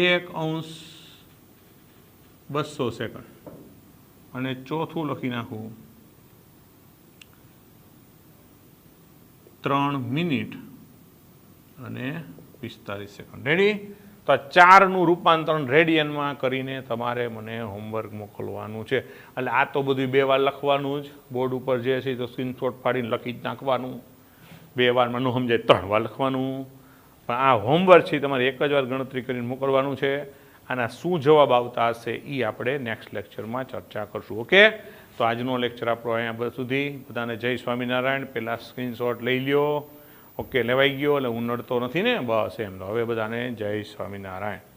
1 અંશ 200 સેકન્ડ અને ચોથું લખી નાખું 3 મિનિટ અને 45 સેકન્ડ. રેડી? તો આ 4નું રૂપાંતરણ રેડિયનમાં કરીને તમારે મને હોમવર્ક મોકલવાનું છે. એટલે આ તો બધું 2 વાર લખવાનું જ, બોર્ડ ઉપર જે છે તો સ્ક્રીનશોટ પાડીને લખી જ નાખવાનું, 2 વારમાં ન સમજાય 3 વાર લખવાનું. પણ આ હોમવર્ક છે તમારે એક જ વાર ગણતરી કરીને મોકલવાનું છે. આના શું જવાબ આવતા હશે એ આપણે નેક્સ્ટ લેક્ચરમાં ચર્ચા કરશું. ઓકે, તો આજનો લેક્ચર આપણો અહીંયા સુધી. બધાને જય સ્વામિનારાયણ. પહેલાં સ્ક્રીનશોટ લઈ લ્યો. ઓકે, લેવાઈ ગયો? એટલે હું નડતો નથી ને? બસ એમ. તો હવે બધાને જય સ્વામિનારાયણ.